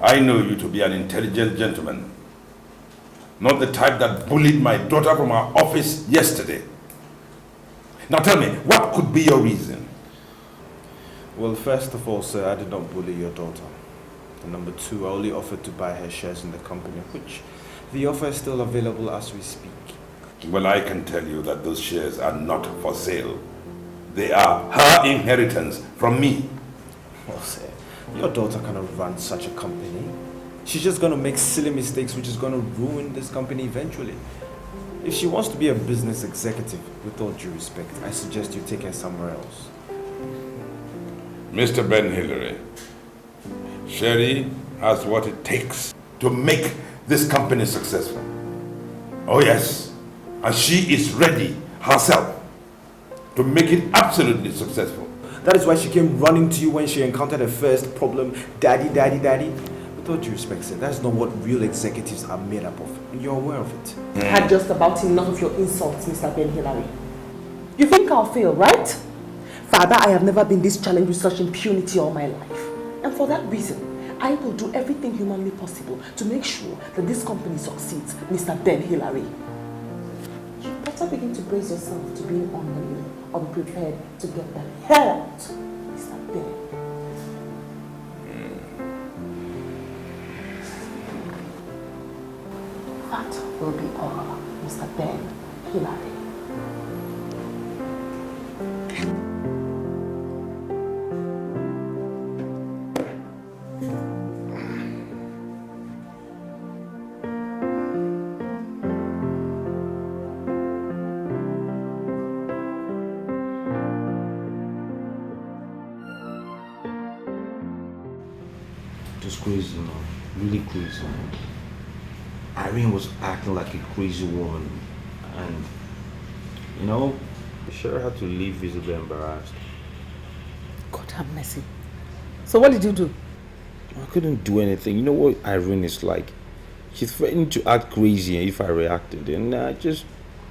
I know you to be an intelligent gentleman. Not the type that bullied my daughter from our office yesterday. Now tell me, what could be your reason? Well, first of all, sir, I did not bully your daughter. And number two, I only offered to buy her shares in the company, which the offer is still available as we speak. Well, I can tell you that those shares are not for sale. They are her inheritance from me. Well, sir, your daughter cannot run such a company. She's just going to make silly mistakes, which is going to ruin this company eventually. If she wants to be a business executive, with all due respect, I suggest you take her somewhere else. Mr. Ben Hillary, Sherry has what it takes to make this company successful. Oh yes, and she is ready herself to make it absolutely successful. That is why she came running to you when she encountered her first problem. Daddy, daddy, daddy. With all due respect, sir, that's not what real executives are made up of. And you're aware of it. I had just about enough of your insults, Mr. Ben Hillary. You think I'll fail, right? Father, I have never been this challenged with such impunity all my life. And for that reason, I will do everything humanly possible to make sure that this company succeeds, Mr. Ben Hillary. You better begin to brace yourself to being unwilling or be prepared to get the hell out, Mr. Ben. That will be all, Mr. Ben Hillary. Just crazy, man. Really crazy. Irene was acting like a crazy woman, and you know, Sherry had to leave visibly embarrassed. God have mercy. So what did you do? I couldn't do anything. You know what Irene is like? She threatened to act crazy if I reacted, and I just...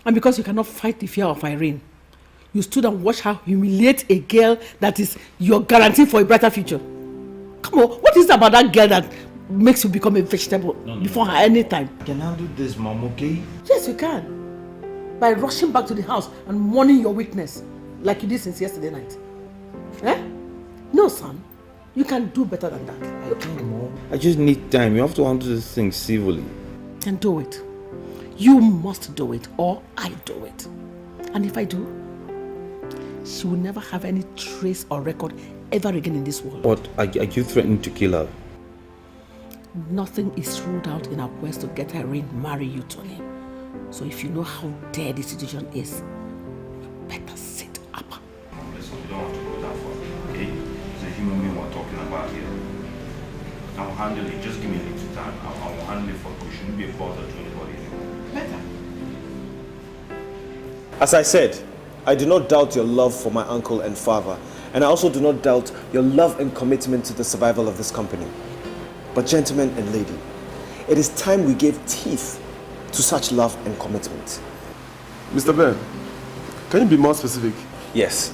And because you cannot fight the fear of Irene, you stood and watched her humiliate a girl that is your guarantee for a brighter future. Come on, what is it about that girl that makes you become a vegetable before her any time? Can I do this, Mom, okay? Yes, you can. By rushing back to the house and mourning your weakness, like you did since yesterday night. Eh? No, son. You can do better than that. I don't, Mom. I just need time. You have to handle this thing civilly. Then do it. You must do it, or I do it. And if I do, she will never have any trace or record ever again in this world. But are you threatening to kill her? Nothing is ruled out in our quest to get Irene marry you, Tony. So if you know how dire the situation is, you better sit up. Listen, you don't have to go that far, okay? It's a human being we're talking about here. I'll handle it. Just give me a little time. I'll handle it for you. Shouldn't be a bother to anybody. Better. As I said, I do not doubt your love for my uncle and father, and I also do not doubt your love and commitment to the survival of this company. But gentlemen and lady, it is time we gave teeth to such love and commitment. Mr. Ben, can you be more specific? Yes.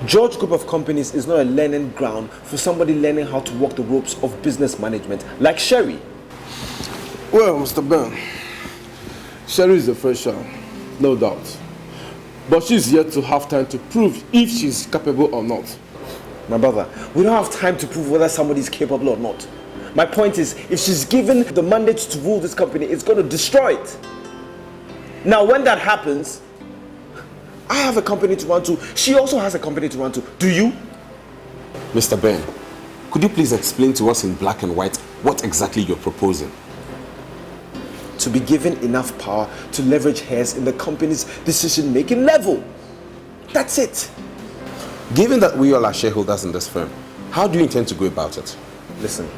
George Group of Companies is not a learning ground for somebody learning how to walk the ropes of business management like Sherry. Well, Mr. Ben, Sherry is a fresher, no doubt. But she's yet to have time to prove if she's capable or not. My brother, we don't have time to prove whether somebody is capable or not. My point is, if she's given the mandate to rule this company, it's going to destroy it. Now, when that happens, I have a company to run to. She also has a company to run to. Do you? Mr. Ben, could you please explain to us in black and white what exactly you're proposing? To be given enough power to leverage hers in the company's decision-making level. That's it. Given that we all are shareholders in this firm, how do you intend to go about it? Listen,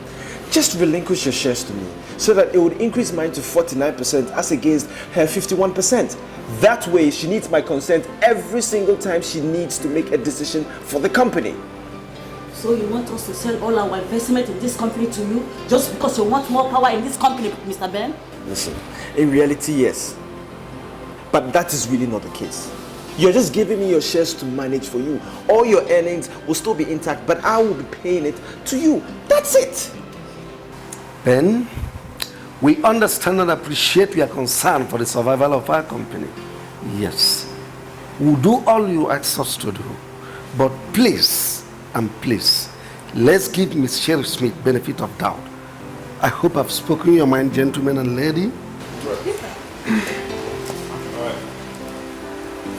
just relinquish your shares to me so that it would increase mine to 49% as against her 51%. That way, she needs my consent every single time she needs to make a decision for the company. So you want us to sell all our investment in this company to you just because you want more power in this company, Mr. Ben? Listen, in reality, yes. But that is really not the case. You're just giving me your shares to manage for you. All your earnings will still be intact, but I will be paying it to you. That's it. Ben, we understand and appreciate your concern for the survival of our company. Yes, we'll do all you ask us to do. But please, and please, let's give Miss Sheriff Smith benefit of doubt. I hope I've spoken your mind, gentlemen and lady. Right. All right.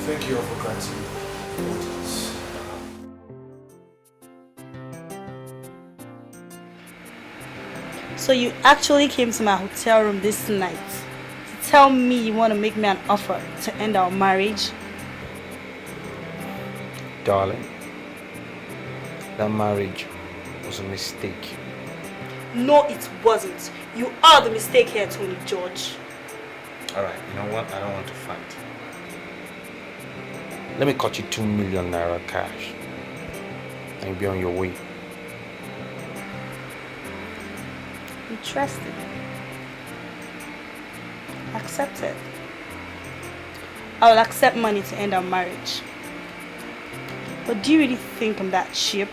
Thank you all for granting. So you actually came to my hotel room this night to tell me you want to make me an offer to end our marriage? Darling, that marriage was a mistake. No, it wasn't. You are the mistake here, Tony George. Alright, you know what? I don't want to fight. Let me cut you 2 million naira cash and be on your way. Interesting. Accept it. I will accept money to end our marriage. But do you really think I'm that cheap?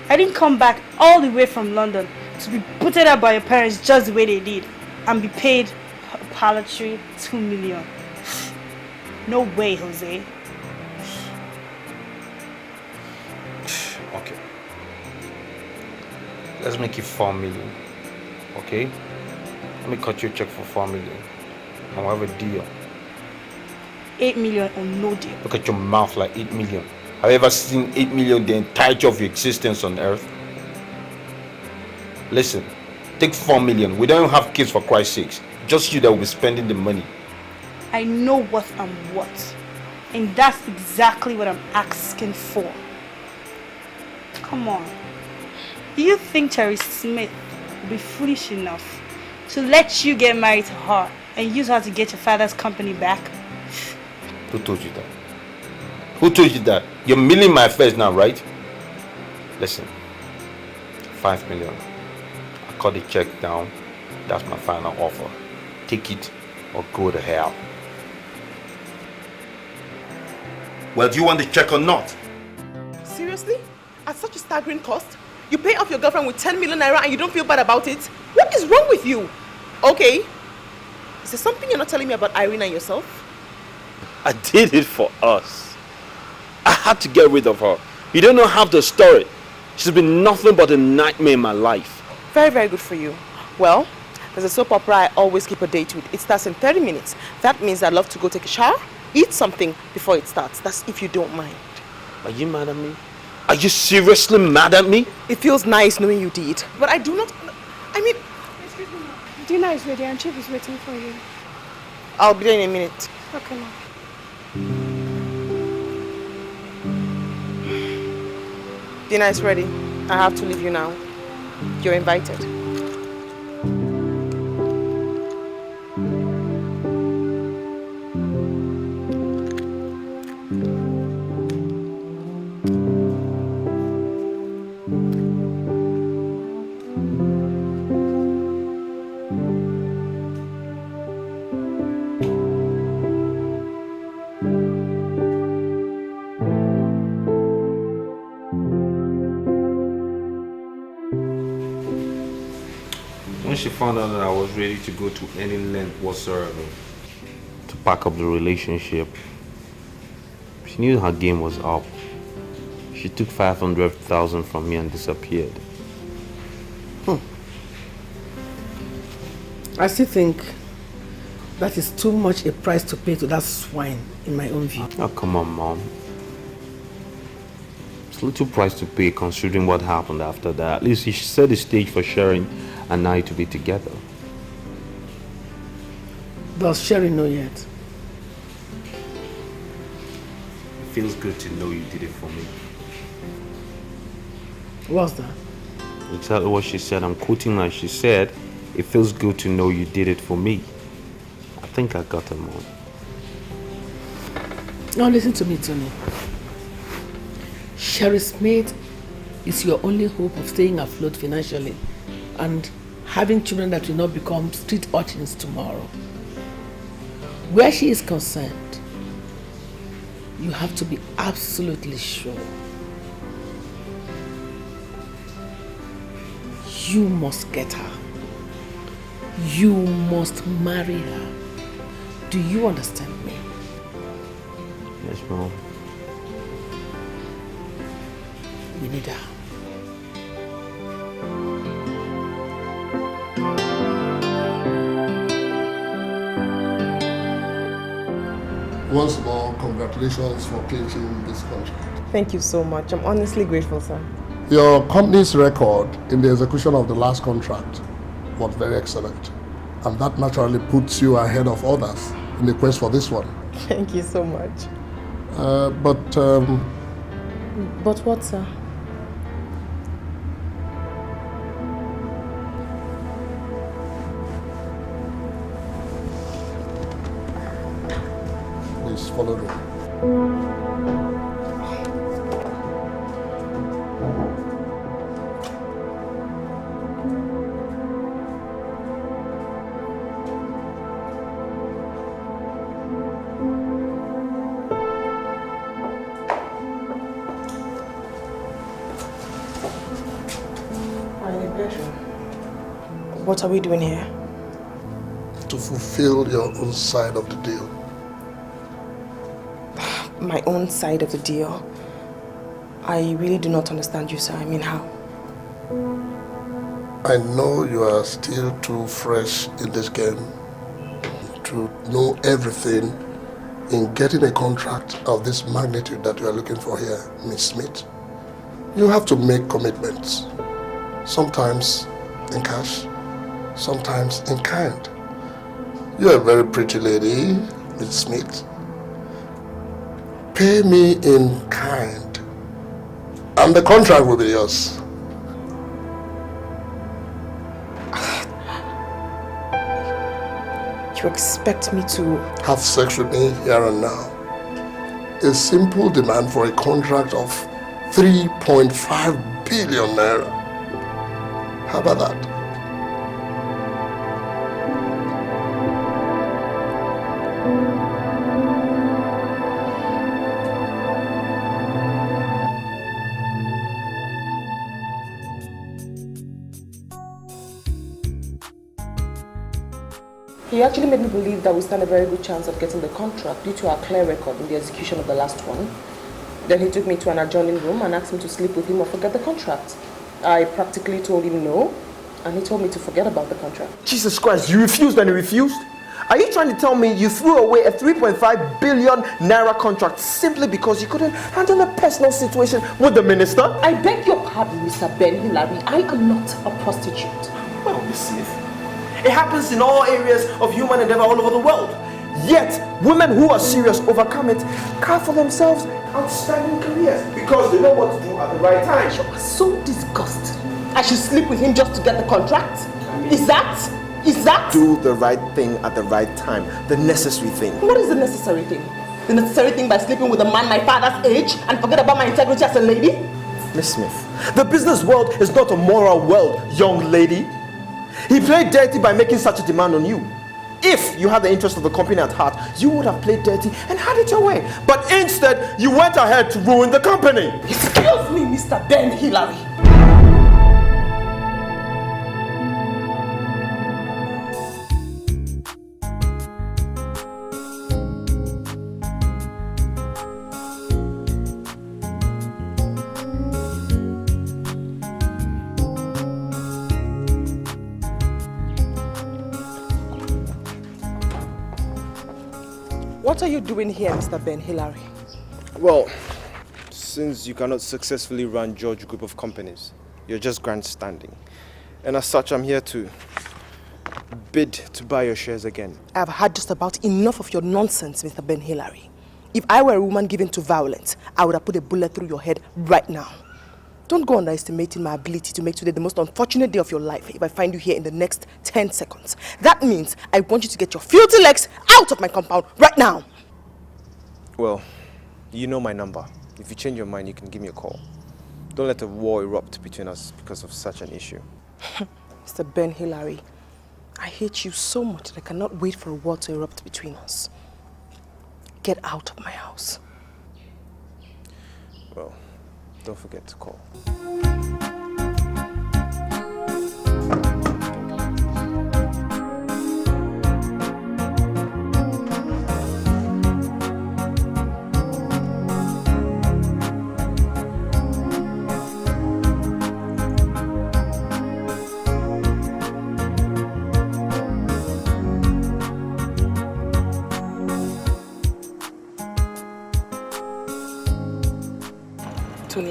I didn't come back all the way from London to be booted up by your parents just the way they did and be paid a paltry 2 million. No way, Jose. Okay. Let's make it 4 million. Okay? Let me cut you a check for 4 million. And we'll have a deal. 8 million or no deal. Look at your mouth, like 8 million. Have you ever seen 8 million the entirety of your existence on earth? Listen, take 4 million. We don't have kids, for Christ's sakes. Just you that will be spending the money. I know what I'm what. And that's exactly what I'm asking for. Come on. Do you think Terry Smith will be foolish enough to let you get married to her and use her to get your father's company back? Who told you that? Who told you that? You're milling my affairs now, right? Listen, 5 million. I cut the check down. That's my final offer. Take it or go to hell. Well, do you want the check or not? Seriously? At such a staggering cost? You pay off your girlfriend with 10 million naira and you don't feel bad about it? What is wrong with you? Okay. Is there something you're not telling me about Irene and yourself? I did it for us. I had to get rid of her. You don't know half the story. She's been nothing but a nightmare in my life. Very, very good for you. Well, there's a soap opera I always keep a date with. It starts in 30 minutes. That means I love to go take a shower, eat something before it starts. That's if you don't mind. Are you mad at me? Are you seriously mad at me? It feels nice knowing you did. But I do not... I mean... Excuse me. Dinner is ready and Chief is waiting for you. I'll be there in a minute. Okay, ma'am. Dinner is ready. I have to leave you now. You're invited. When she found out that I was ready to go to any length whatsoever to pack up the relationship, she knew her game was up. She took 500,000 from me and disappeared. I still think that is too much a price to pay to that swine, in my own view. Oh, come on, Mom. It's a little price to pay considering what happened after that. At least she set the stage for Sharon and I to be together. Does Sherry know yet? It feels good to know you did it for me. What's that? Exactly what she said. I'm quoting her. She said, "It feels good to know you did it for me." I think I got her, Mom. Now listen to me, Tony. Sherry Smith is your only hope of staying afloat financially and having children that will not become street urchins tomorrow. Where she is concerned, you have to be absolutely sure. You must get her. You must marry her. Do you understand me? Yes, Mom. We need her. Once more, congratulations for clinching this contract. Thank you so much. I'm honestly grateful, sir. Your company's record in the execution of the last contract was very excellent. And that naturally puts you ahead of others in the quest for this one. Thank you so much. But what, sir? Please follow me. What are we doing here? To fulfill your own side of the deal. My own side of the deal? I really do not understand you, sir. I mean, how? I know you are still too fresh in this game to know everything in getting a contract of this magnitude that you are looking for here, Miss Smith. You have to make commitments, sometimes in cash, sometimes in kind. You're a very pretty lady, Miss Smith. Pay me in kind, and the contract will be yours. You expect me to... have sex with me here and now. A simple demand for a contract of 3.5 billion naira. How about that? He actually made me believe that we stand a very good chance of getting the contract due to our clear record in the execution of the last one. Then he took me to an adjoining room and asked me to sleep with him or forget the contract. I practically told him no, and he told me to forget about the contract. Jesus Christ, you refused and he refused? Are you trying to tell me you threw away a 3.5 billion naira contract simply because you couldn't handle a personal situation with the minister? I beg your pardon, Mr. Ben Hillary. I am not a prostitute. Well, Miss Smith, it happens in all areas of human endeavor all over the world. Yet, women who are serious overcome it, carve for themselves outstanding careers because they know what to do at the right time. You are so disgusting. I should sleep with him just to get the contract? Is that? Do the right thing at the right time, the necessary thing. What is the necessary thing? The necessary thing by sleeping with a man my father's age and forget about my integrity as a lady? Miss Smith, the business world is not a moral world, young lady. He played dirty by making such a demand on you. If you had the interest of the company at heart, you would have played dirty and had it your way. But instead, you went ahead to ruin the company. Excuse me, Mr. Ben Hillary. What are you doing here, Mr. Ben Hillary? Well, since you cannot successfully run George Group of Companies, you're just grandstanding. And as such, I'm here to bid to buy your shares again. I've had just about enough of your nonsense, Mr. Ben Hillary. If I were a woman given to violence, I would have put a bullet through your head right now. Don't go underestimating my ability to make today the most unfortunate day of your life if I find you here in the next 10 seconds. That means I want you to get your filthy legs out of my compound right now. Well, you know my number. If you change your mind, you can give me a call. Don't let a war erupt between us because of such an issue. Mr. Ben Hillary, I hate you so much that I cannot wait for a war to erupt between us. Get out of my house. Well, don't forget to call.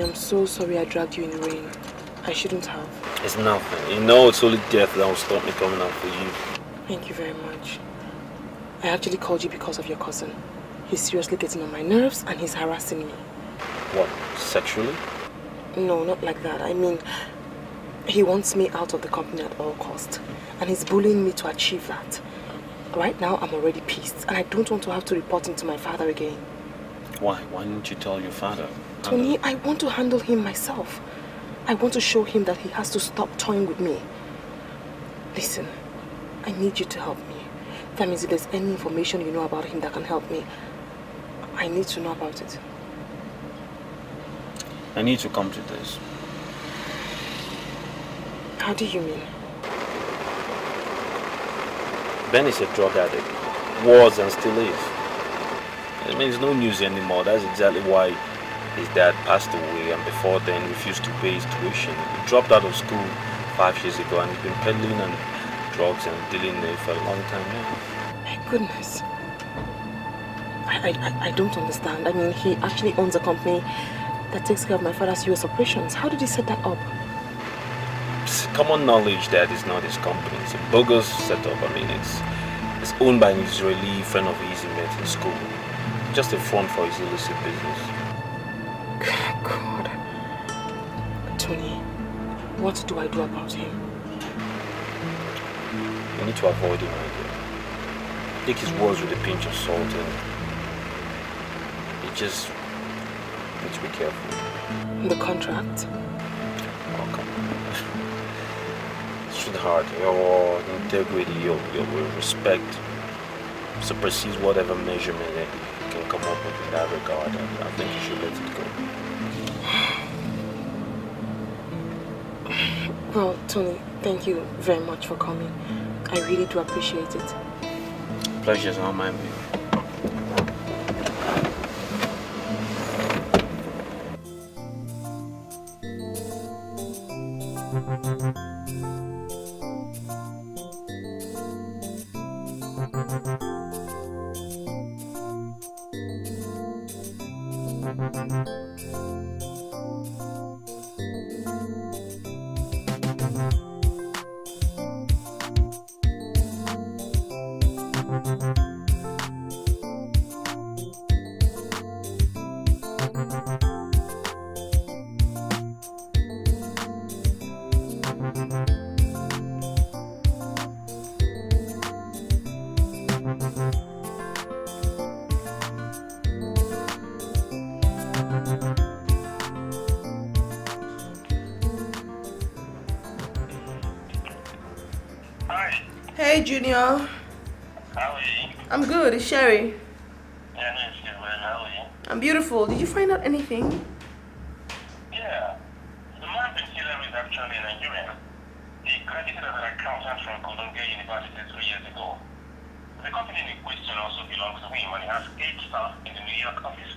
I'm so sorry I dragged you in the rain. I shouldn't have. It's nothing. You know, it's only death that will stop me coming out for you. Thank you very much. I actually called you because of your cousin. He's seriously getting on my nerves and he's harassing me. What, sexually? No, not like that. I mean, he wants me out of the company at all costs. And he's bullying me to achieve that. Right now, I'm already pissed. And I don't want to have to report him to my father again. Why? Why didn't you tell your father? Tony, I want to handle him myself. I want to show him that he has to stop toying with me. Listen, I need you to help me. That means if there's any information you know about him that can help me, I need to know about it. I need to come to this. How do you mean? Ben is a drug addict. Was and still is. I mean, it's no news anymore. That's exactly why his dad passed away, and before then refused to pay his tuition. He dropped out of school 5 years ago, and he's been peddling on drugs and dealing there for a long time now. My goodness. I don't understand. I mean, he actually owns a company that takes care of my father's US operations. How did he set that up? It's common knowledge that it's not his company. It's a bogus setup. I mean, it's owned by an Israeli friend of his he met in school. Just a front for his illicit business. God. Tony, what do I do about him? You need to avoid him, Iyke. Take his words with a pinch of salt, and you just need to be careful. The contract? Oh, come on. Sweetheart, your integrity, your respect supersedes whatever measurement that you can come up with in that regard. I think you should let it go. Well, Tony, thank you very much for coming. I really do appreciate it. Pleasure's all mine, baby. Hey, Junior. How are you? I'm good. It's Sherry. Yeah, no, it's good. How are you? I'm beautiful. Did you find out anything? Yeah. The man Patiece is actually a Nigerian. He graduated as an accountant from Columbia University 3 years ago. The company in question also belongs to him, and he has 8 staff in the New York office.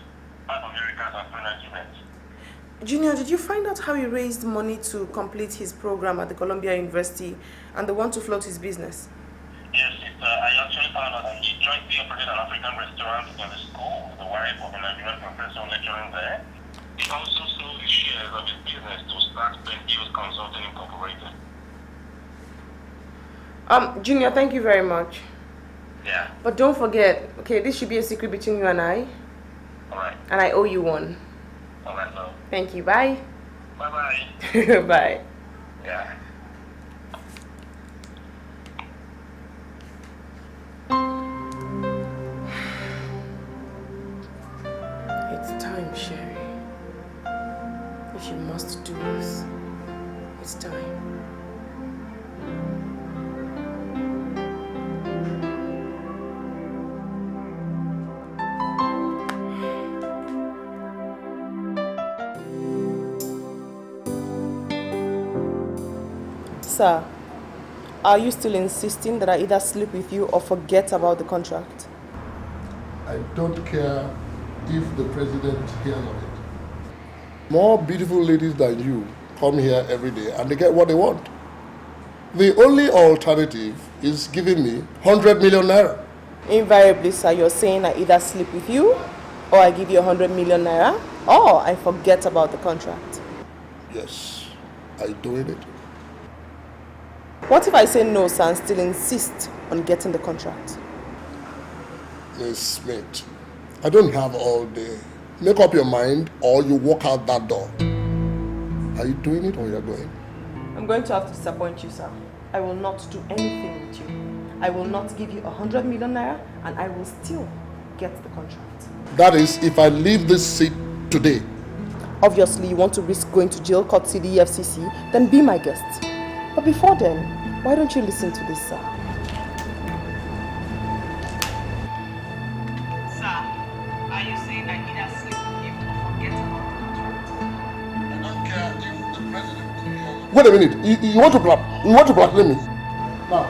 5 Americans and 3 Nigerians. Junior, did you find out how he raised money to complete his program at the Columbia University and the one to float his business? Yes, I actually found out that he jointly operated an African restaurant in the school with the wife of a Nigerian professor lecturing there. He also sold his shares of his business to start PANT Consulting Incorporated. Junior, thank you very much. Yeah. But don't forget, okay, this should be a secret between you and I. Alright. And I owe you one. Alright, love. Thank you. Bye. Bye-bye. Bye. Yeah. It's time, Sherry. If you must do this, it's time. Sir, are you still insisting that I either sleep with you or forget about the contract? I don't care if the president hears of it. More beautiful ladies than you come here every day and they get what they want. The only alternative is giving me 100 million naira. Invariably, sir, you're saying I either sleep with you or I give you 100 million naira? Or I forget about the contract. Yes. Are you doing it? What if I say no, sir, and still insist on getting the contract? Miss Smith, I don't have all day. Make up your mind or you walk out that door. Are you doing it or you're going? I'm going to have to disappoint you, sir. I will not do anything with you. I will not give you 100 million naira and I will still get the contract. That is, if I leave this seat today. Obviously, you want to risk going to jail, court, the FCC, then be my guest. But before then, why don't you listen to this, sir? Sir, are you saying I either sleep with him or forget about the contract? I don't care if the president... Wait a minute. You want to blackmail me? Now,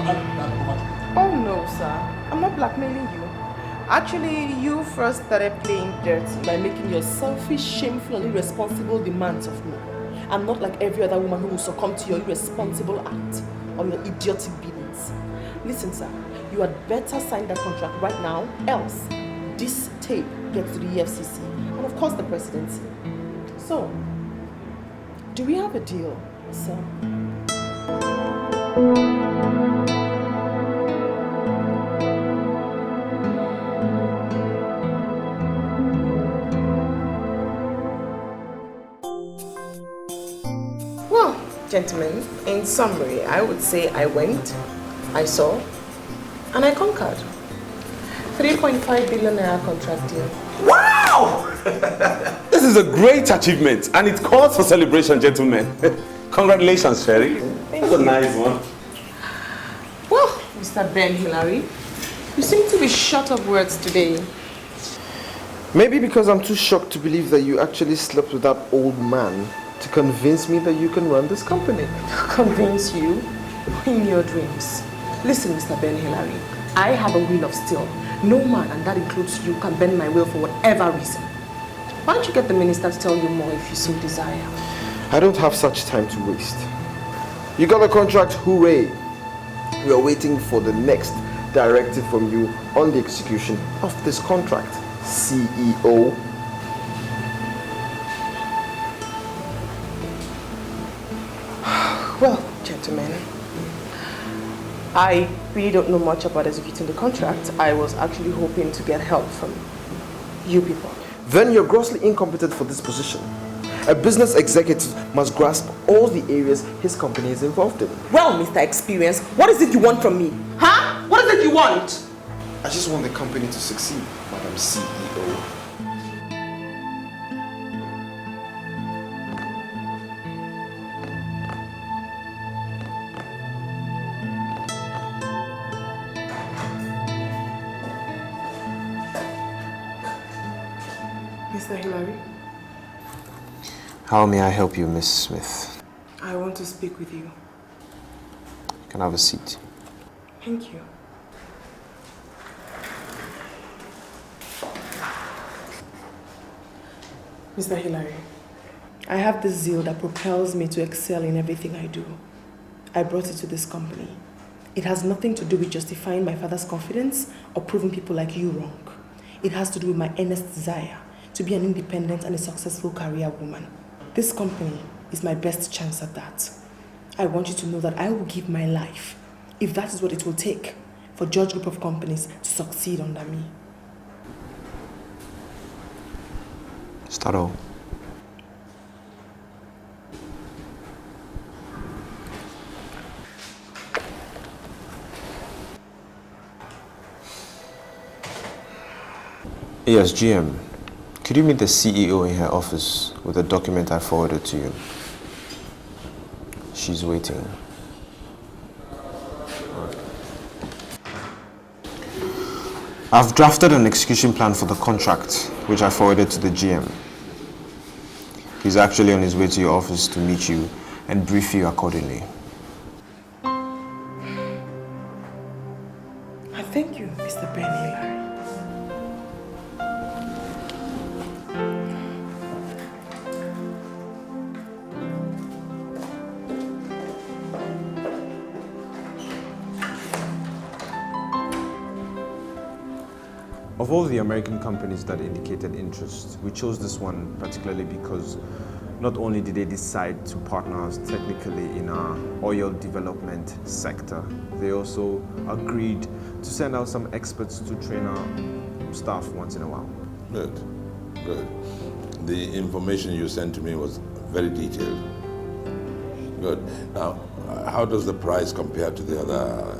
Oh no, sir. I'm not blackmailing you. Actually, you first started playing dirty by making your selfish, shameful, and irresponsible demands of me. I'm not like every other woman who will succumb to your irresponsible act or your idiotic billings. Listen, sir, you had better sign that contract right now, else this tape gets to the EFCC and of course the presidency. So, do we have a deal, sir? Well, gentlemen, in summary, I would say I went, I saw, and I conquered. 3.5 billion naira contract deal. Wow! This is a great achievement and it calls for celebration, gentlemen. Congratulations, Sherry. That's a nice one. Well, Mr. Ben Hillary, you seem to be short of words today. Maybe because I'm too shocked to believe that you actually slept with that old man to convince me that you can run this company. Convince you? In your dreams. Listen, Mr. Ben Hillary, I have a will of steel. No man, and that includes you, can bend my will for whatever reason. Why don't you get the minister to tell you more if you so desire? I don't have such time to waste. You got a contract, hooray! We are waiting for the next directive from you on the execution of this contract, CEO. Well, gentlemen, I really don't know much about executing the contract. I was actually hoping to get help from you people. Then you're grossly incompetent for this position. A business executive must grasp all the areas his company is involved in. Well, Mr. Experience, what is it you want from me? Huh? What is it you want? I just want the company to succeed, Madam CEO. Mr. Hillary, How may I help you, Miss Smith? I want to speak with you. You can have a seat. Thank you. Mr. Hillary, I have this zeal that propels me to excel in everything I do. I brought it to this company. It has nothing to do with justifying my father's confidence or proving people like you wrong. It has to do with my earnest desire to be an independent and a successful career woman. This company is my best chance at that. I want you to know that I will give my life, if that is what it will take, for George Group of Companies to succeed under me. Start all. Yes, GM. Could you meet the CEO in her office with the document I forwarded to you? She's waiting. I've drafted an execution plan for the contract, which I forwarded to the GM. He's actually on his way to your office to meet you and brief you accordingly. I thank you, Mr. Ben Hillary. Of all the American companies that indicated interest, we chose this one particularly because not only did they decide to partner us technically in our oil development sector, they also agreed to send out some experts to train our staff once in a while. Good, good. The information you sent to me was very detailed. Good. Now, how does the price compare to the other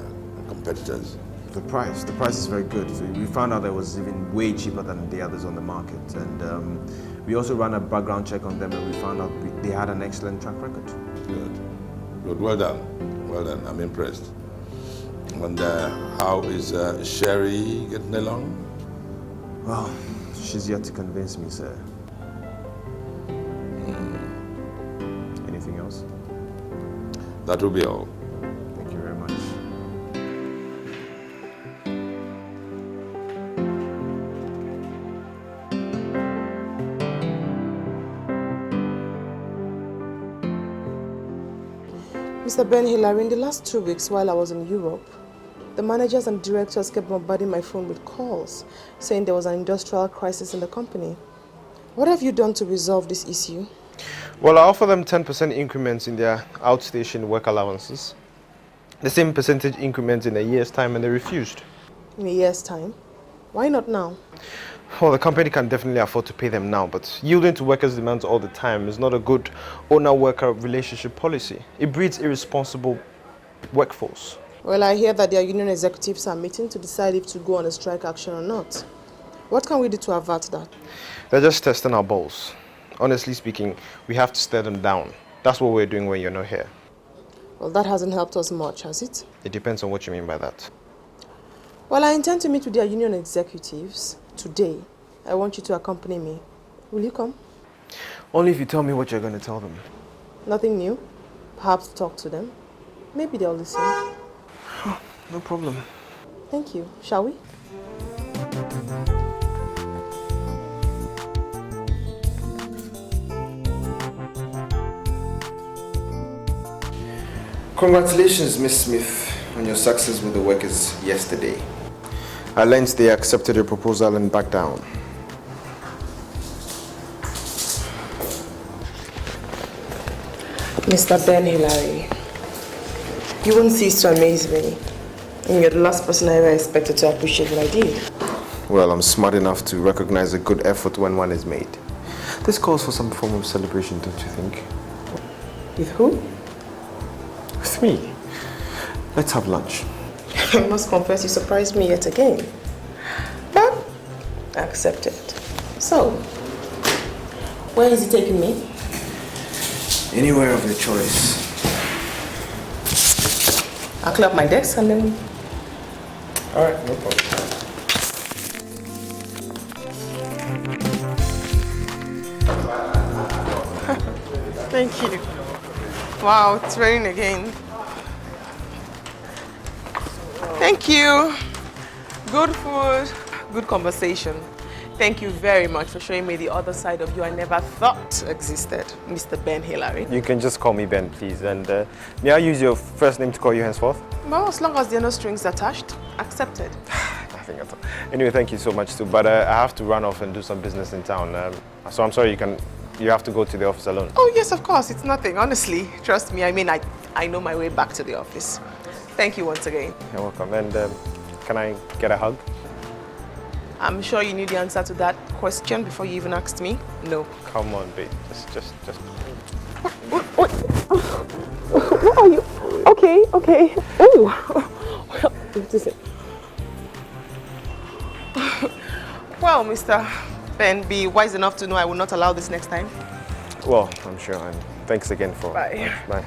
competitors? The price is very good. We found out that it was even way cheaper than the others on the market. And we also ran a background check on them and we found out they had an excellent track record. Good. Good. Well done. Well done. I'm impressed. And how is Sherry getting along? Well, she's yet to convince me, sir. Anything else? That will be all. Thank you very much. Mr. Ben Hillary, in the last 2 weeks while I was in Europe, the managers and directors kept bombarding my phone with calls, saying there was an industrial crisis in the company. What have you done to resolve this issue? Well, I offer them 10% increments in their outstation work allowances. The same percentage increments in a year's time, and they refused. In a year's time? Why not now? Well, the company can definitely afford to pay them now, but yielding to workers' demands all the time is not a good owner-worker relationship policy. It breeds irresponsible workforce. Well, I hear that their union executives are meeting to decide if to go on a strike action or not. What can we do to avert that? They're just testing our balls. Honestly speaking, we have to stare them down. That's what we're doing when you're not here. Well, that hasn't helped us much, has it? It depends on what you mean by that. Well, I intend to meet with their union executives today. I want you to accompany me. Will you come? Only if you tell me what you're going to tell them. Nothing new. Perhaps talk to them. Maybe they'll listen. No problem. Thank you. Shall we? Congratulations, Miss Smith, on your success with the workers yesterday. I learned they accepted your proposal and backed down. Mr. Ben Hillary, you won't cease to amaze me. And you're the last person I ever expected to appreciate what I did. Well, I'm smart enough to recognize a good effort when one is made. This calls for some form of celebration, don't you think? With who? With me. Let's have lunch. I must confess you surprised me yet again. But I accept it. So, where is he taking me? Anywhere of your choice. I'll clear up my desk and then... Alright, no problem. Thank you. Wow, it's raining again. Thank you. Good food, good conversation. Thank you very much for showing me the other side of you I never thought existed, Mr. Ben Hillary. You can just call me Ben, please. And may I use your first name to call you henceforth? Well, as long as there are no strings attached, accepted. Nothing at all. Anyway, thank you so much too. But I have to run off and do some business in town. So I'm sorry you have to go to the office alone. Oh yes, of course. It's nothing. Honestly, trust me. I mean, I know my way back to the office. Thank you once again. You're welcome. And can I get a hug? I'm sure you knew the answer to that question before you even asked me. No. Come on, babe. Just. What are you? Okay. Oh. Well, Mr. Ben, be wise enough to know I will not allow this next time. Well, I'm sure. And thanks again for... Bye. Bye.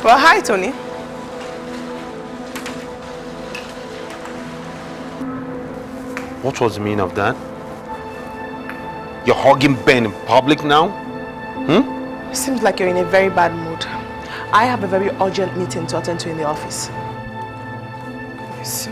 Well, hi, Tony. What was the meaning of that? You're hugging Ben in public now? Seems like you're in a very bad mood. I have a very urgent meeting to attend to in the office. Yes.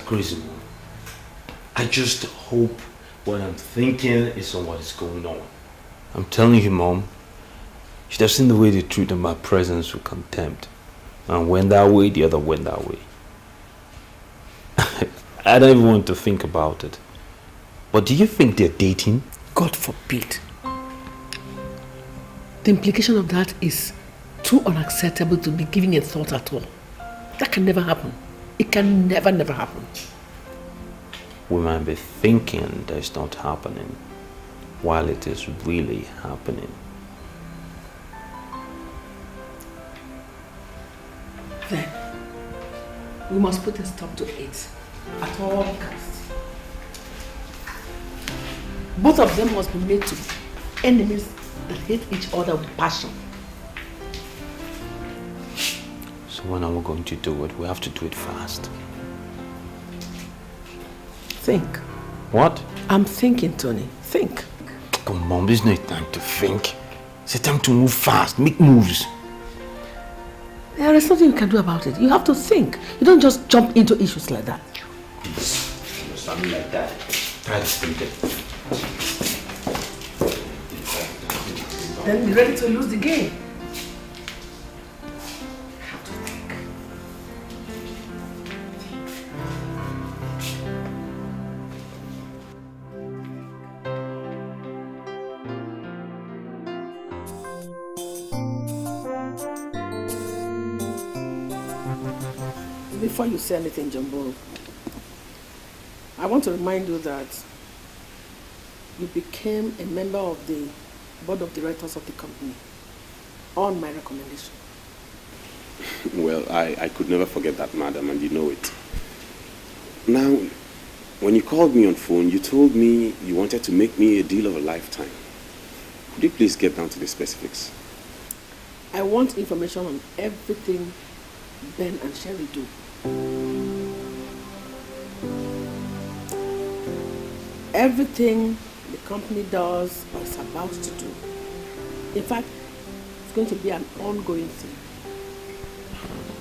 Crazy, Mom. I just hope what I'm thinking is on what is going on. I'm telling you, Mom, you should have seen the way they treated my presence with contempt. And went that way, the other went that way. I don't even want to think about it. But do you think they're dating? God forbid. The implication of that is too unacceptable to be giving a thought at all. That can never happen. It can never happen. We might be thinking that it's not happening, while it is really happening. Then, we must put a stop to it at all costs. Both of them must be made to enemies that hate each other with passion. So when are we going to do it? We have to do it fast. Think. What? I'm thinking, Tony. Think. Come on, Mom, this is not time to think. It's a time to move fast, make moves. There is nothing you can do about it. You have to think. You don't just jump into issues like that. Please, something like that. Try to think it. Then be ready to lose the game. Before you say anything, Jumbo, I want to remind you that you became a member of the board of directors of the company on my recommendation. Well, I could never forget that, madam, and you know it. Now, when you called me on phone, you told me you wanted to make me a deal of a lifetime. Could you please get down to the specifics? I want information on everything Ben and Sherry do. Everything the company does or is about to do. In fact, it's going to be an ongoing thing.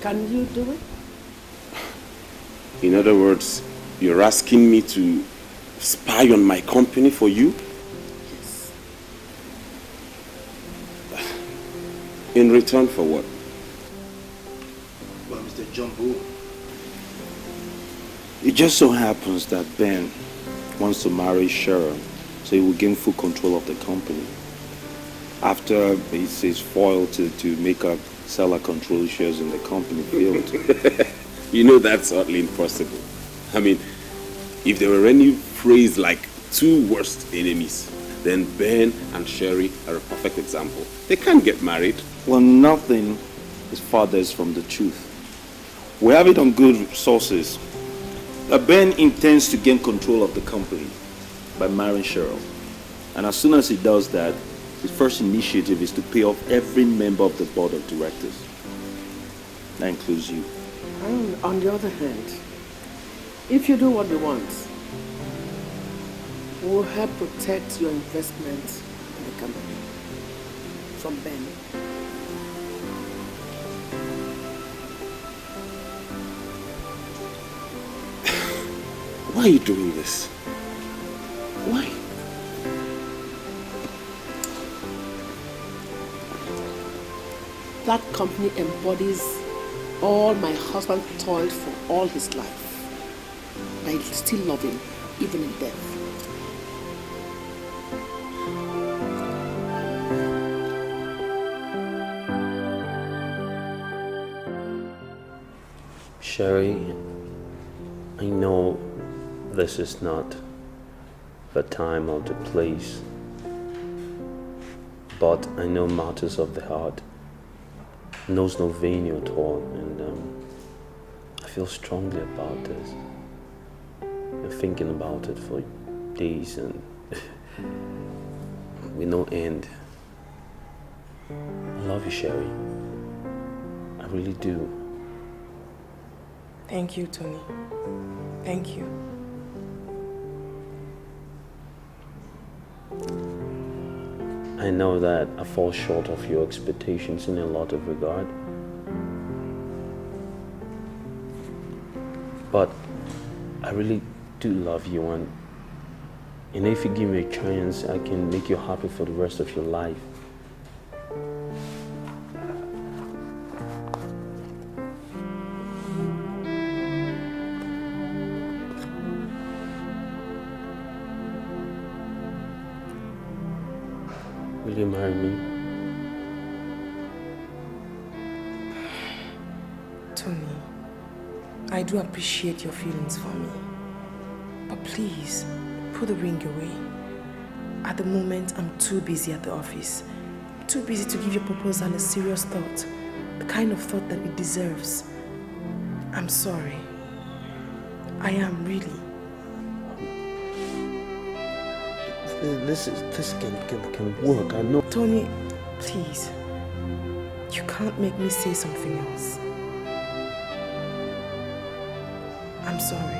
Can you do it? In other words, you're asking me to spy on my company for you? Yes. In return for what? Well, Mr. Jumbo, it just so happens that Ben wants to marry Cheryl, so he will gain full control of the company. After he says foil to make her sell her control shares in the company field. You know that's utterly impossible. I mean, if there were any phrase like two worst enemies, then Ben and Sherry are a perfect example. They can't get married. Well, nothing is farthest from the truth. We have it on good sources that Ben intends to gain control of the company by marrying Cheryl. And as soon as he does that, his first initiative is to pay off every member of the board of directors. That includes you. And on the other hand, if you do what we want, we'll help protect your investment in the company from Ben. Why are you doing this? Why? that company embodies all my husband toiled for all his life. I still love him, even in death. Sherry, I know this is not the time or the place, but I know matters of the heart knows no venue at all, and I feel strongly about this. I'm thinking about it for days and with no end. I love you, Sherry. I really do. Thank you, Tony. Thank you. I know that I fall short of your expectations in a lot of regard. But I really do love you, and if you give me a chance, I can make you happy for the rest of your life. Will you marry me? Tony, I do appreciate your feelings for me. But please, put the ring away. At the moment, I'm too busy at the office. Too busy to give your proposal a serious thought. The kind of thought that it deserves. I'm sorry. I am really. This can work, I know. Tony, please. You can't make me say something else. I'm sorry.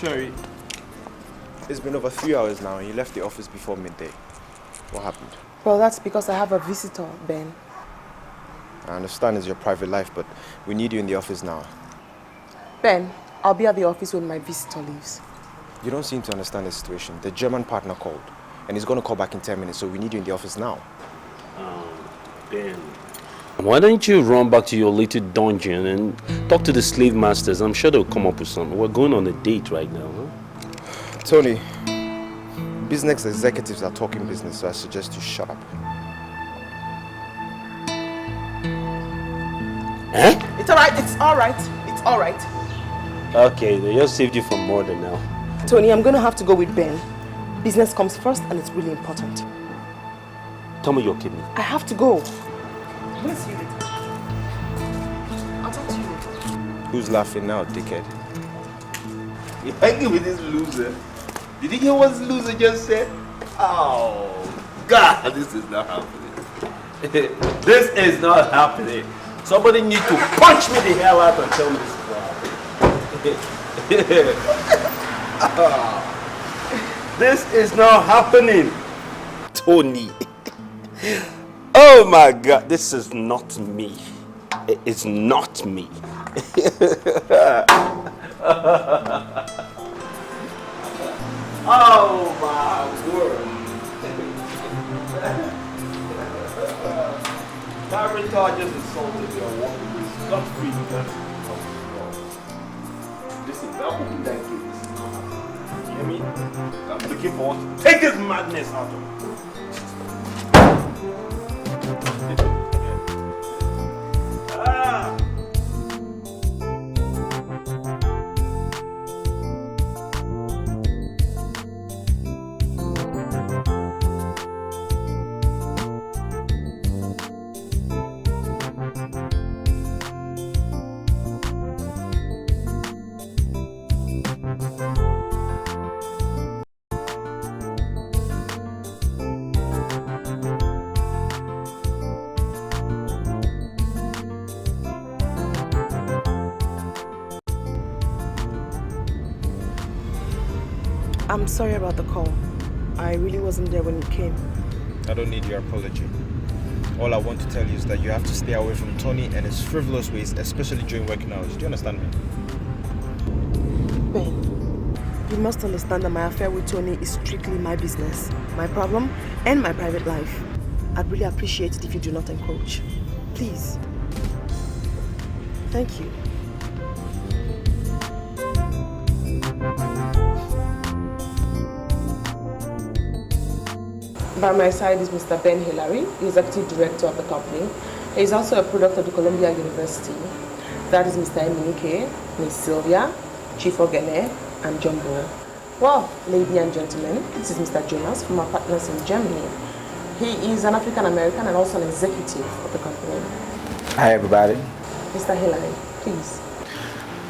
Sherry, it's been over 3 hours now and you left the office before midday. What happened? Well, that's because I have a visitor, Ben. I understand it's your private life, but we need you in the office now. Ben, I'll be at the office when my visitor leaves. You don't seem to understand the situation. The German partner called, and he's going to call back in 10 minutes, so we need you in the office now. Ben, why don't you run back to your little dungeon and talk to the slave masters? I'm sure they'll come up with something. We're going on a date right now, huh? Tony, business executives are talking business, so I suggest you shut up. Eh? It's alright, it's alright, it's alright. Okay, they just saved you from murder now. Tony, I'm going to have to go with Ben. Business comes first and it's really important. Tell me you're kidding me. I have to go. I'll see you later. I'll talk to you later. Who's laughing now, dickhead? You're hanging with this loser. Did you hear what this loser just said? Oh, God, this is not happening. This is not happening. Somebody need to punch me the hell out and tell me this is not happening. This is not happening. Tony. Oh my God, this is not me. It's not me. Oh my word. That retard just insulted your woman with scot-free because listen, that woman that kid, this is not happening. You hear me? I'm looking forward to take this madness out of me. I'm sorry about the call. I really wasn't there when you came. I don't need your apology. All I want to tell you is that you have to stay away from Tony and his frivolous ways, especially during working hours. Do you understand me? Ben, you must understand that my affair with Tony is strictly my business, my problem, and my private life. I'd really appreciate it if you do not encroach. Please. Thank you. By my side is Mr. Ben Hillary, the executive director of the company. He is also a product of the Columbia University. That is Mr. Iyke, Miss Sylvia, Chief Ogene, and Jumbo. Well, ladies and gentlemen, this is Mr. Jonas from our partners in Germany. He is an African American and also an executive of the company. Hi, everybody. Mr. Hillary, please.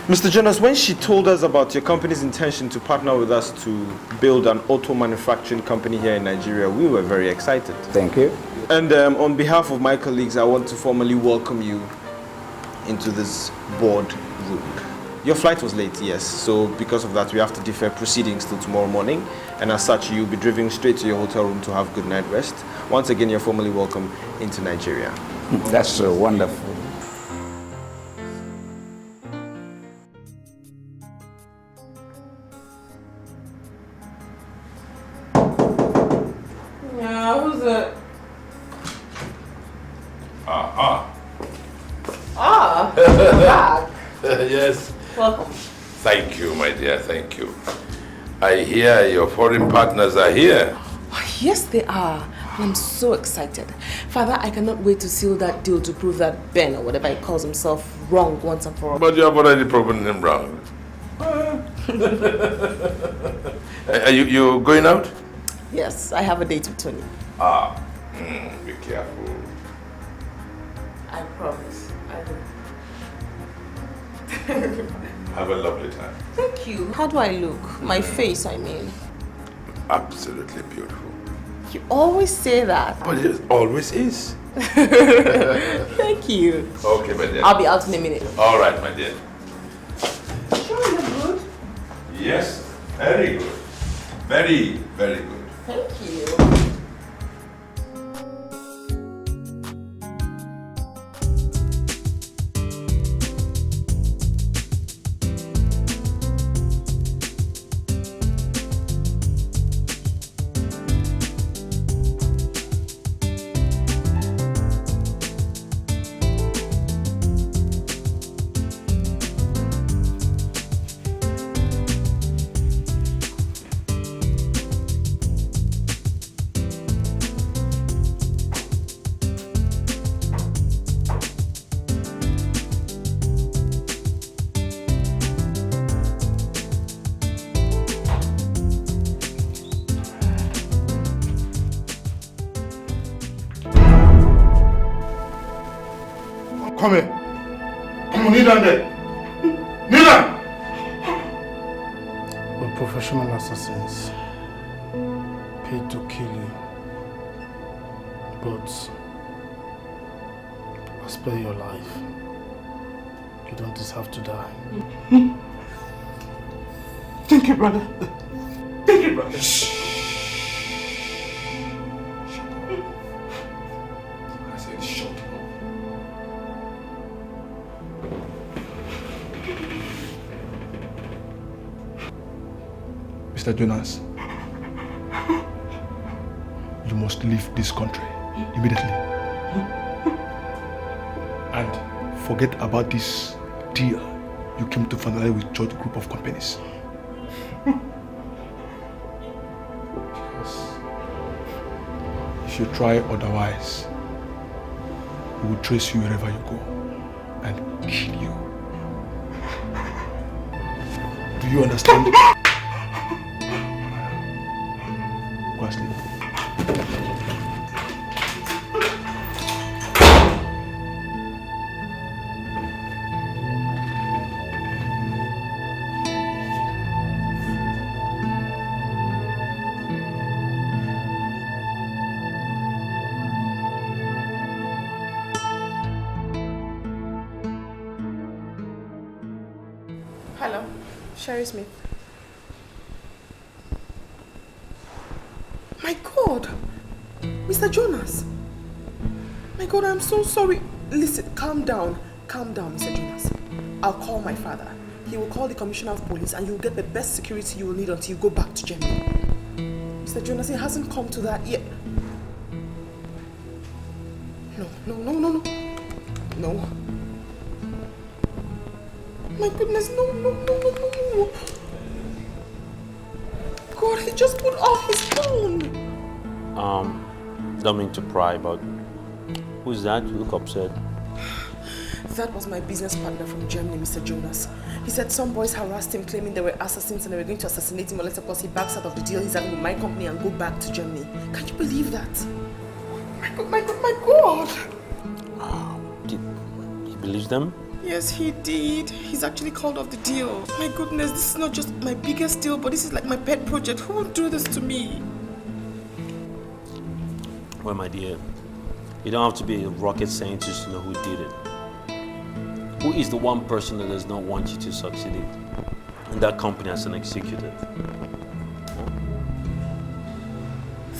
Mr. Jonas, when she told us about your company's intention to partner with us to build an auto manufacturing company here in Nigeria, we were very excited. Thank you. And on behalf of my colleagues, I want to formally welcome you into this board room. Your flight was late, yes, so because of that, we have to defer proceedings till tomorrow morning, and as such, you'll be driven straight to your hotel room to have good night rest. Once again, you're formally welcome into Nigeria. That's so wonderful. Yeah, who's it? You're back. Yes. Welcome. Thank you, my dear, thank you. I hear your foreign partners are here. Oh, yes, they are. I'm so excited. Father, I cannot wait to seal that deal to prove that Ben, or whatever he calls himself, wrong once and for all. But you have already proven him wrong. Are you going out? Yes, I have a date with Tony. Be careful. I promise. I will. Have a lovely time. Thank you. How do I look? My face, I mean. Absolutely beautiful. You always say that. But it always is. Thank you. Okay, my dear. I'll be out in a minute. All right, my dear. Sure, you're good. Yes, very good. Very, very good. Thank you. Come here. Come on, kneel down there. Kneel down! We're professional assassins, paid to kill you. But I'll spare your life. You don't deserve to die. Thank you, brother. Thank you, brother. Shh. I said shut up. Mr. Jonas, you must leave this country immediately. And forget about this deal you came to finalize with George Group of Companies. If you try otherwise, we will trace you wherever you go and kill you. Do you understand? Go and sleep. Hello, Sherry Smith. God! Mr. Jonas! My God, I'm so sorry. Listen, calm down. Calm down, Mr. Jonas. I'll call my father. He will call the commissioner of police and you'll get the best security you will need until you go back to Germany. Mr. Jonas, it hasn't come to that yet. No. No. My goodness, no. God, he just put off his phone. Don't mean to pry, but who's that? You look upset. That was my business partner from Germany, Mr. Jonas. He said some boys harassed him, claiming they were assassins and they were going to assassinate him unless, of course, he backs out of the deal he's having with my company and go back to Germany. Can you believe that? My God! He believes them? Yes, he did. He's actually called off the deal. My goodness, this is not just my biggest deal, but this is like my pet project. Who would do this to me? Well, my dear, you don't have to be a rocket scientist to know who did it. Who is the one person that does not want you to succeed in that company as an executive?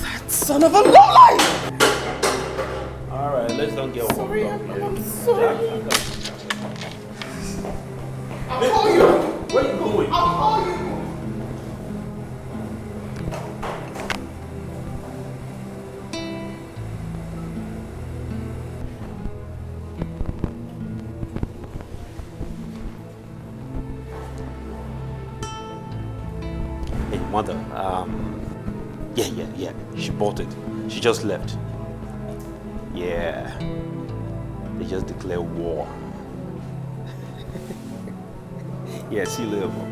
That son of a lowlife! Alright, let's don't get sorry, I'm sorry. I'll call you! Where are you going? I'll call you! Hey, mother, yeah, she bought it. She just left. Yeah, they just declare war. Yeah, see you later, Mom.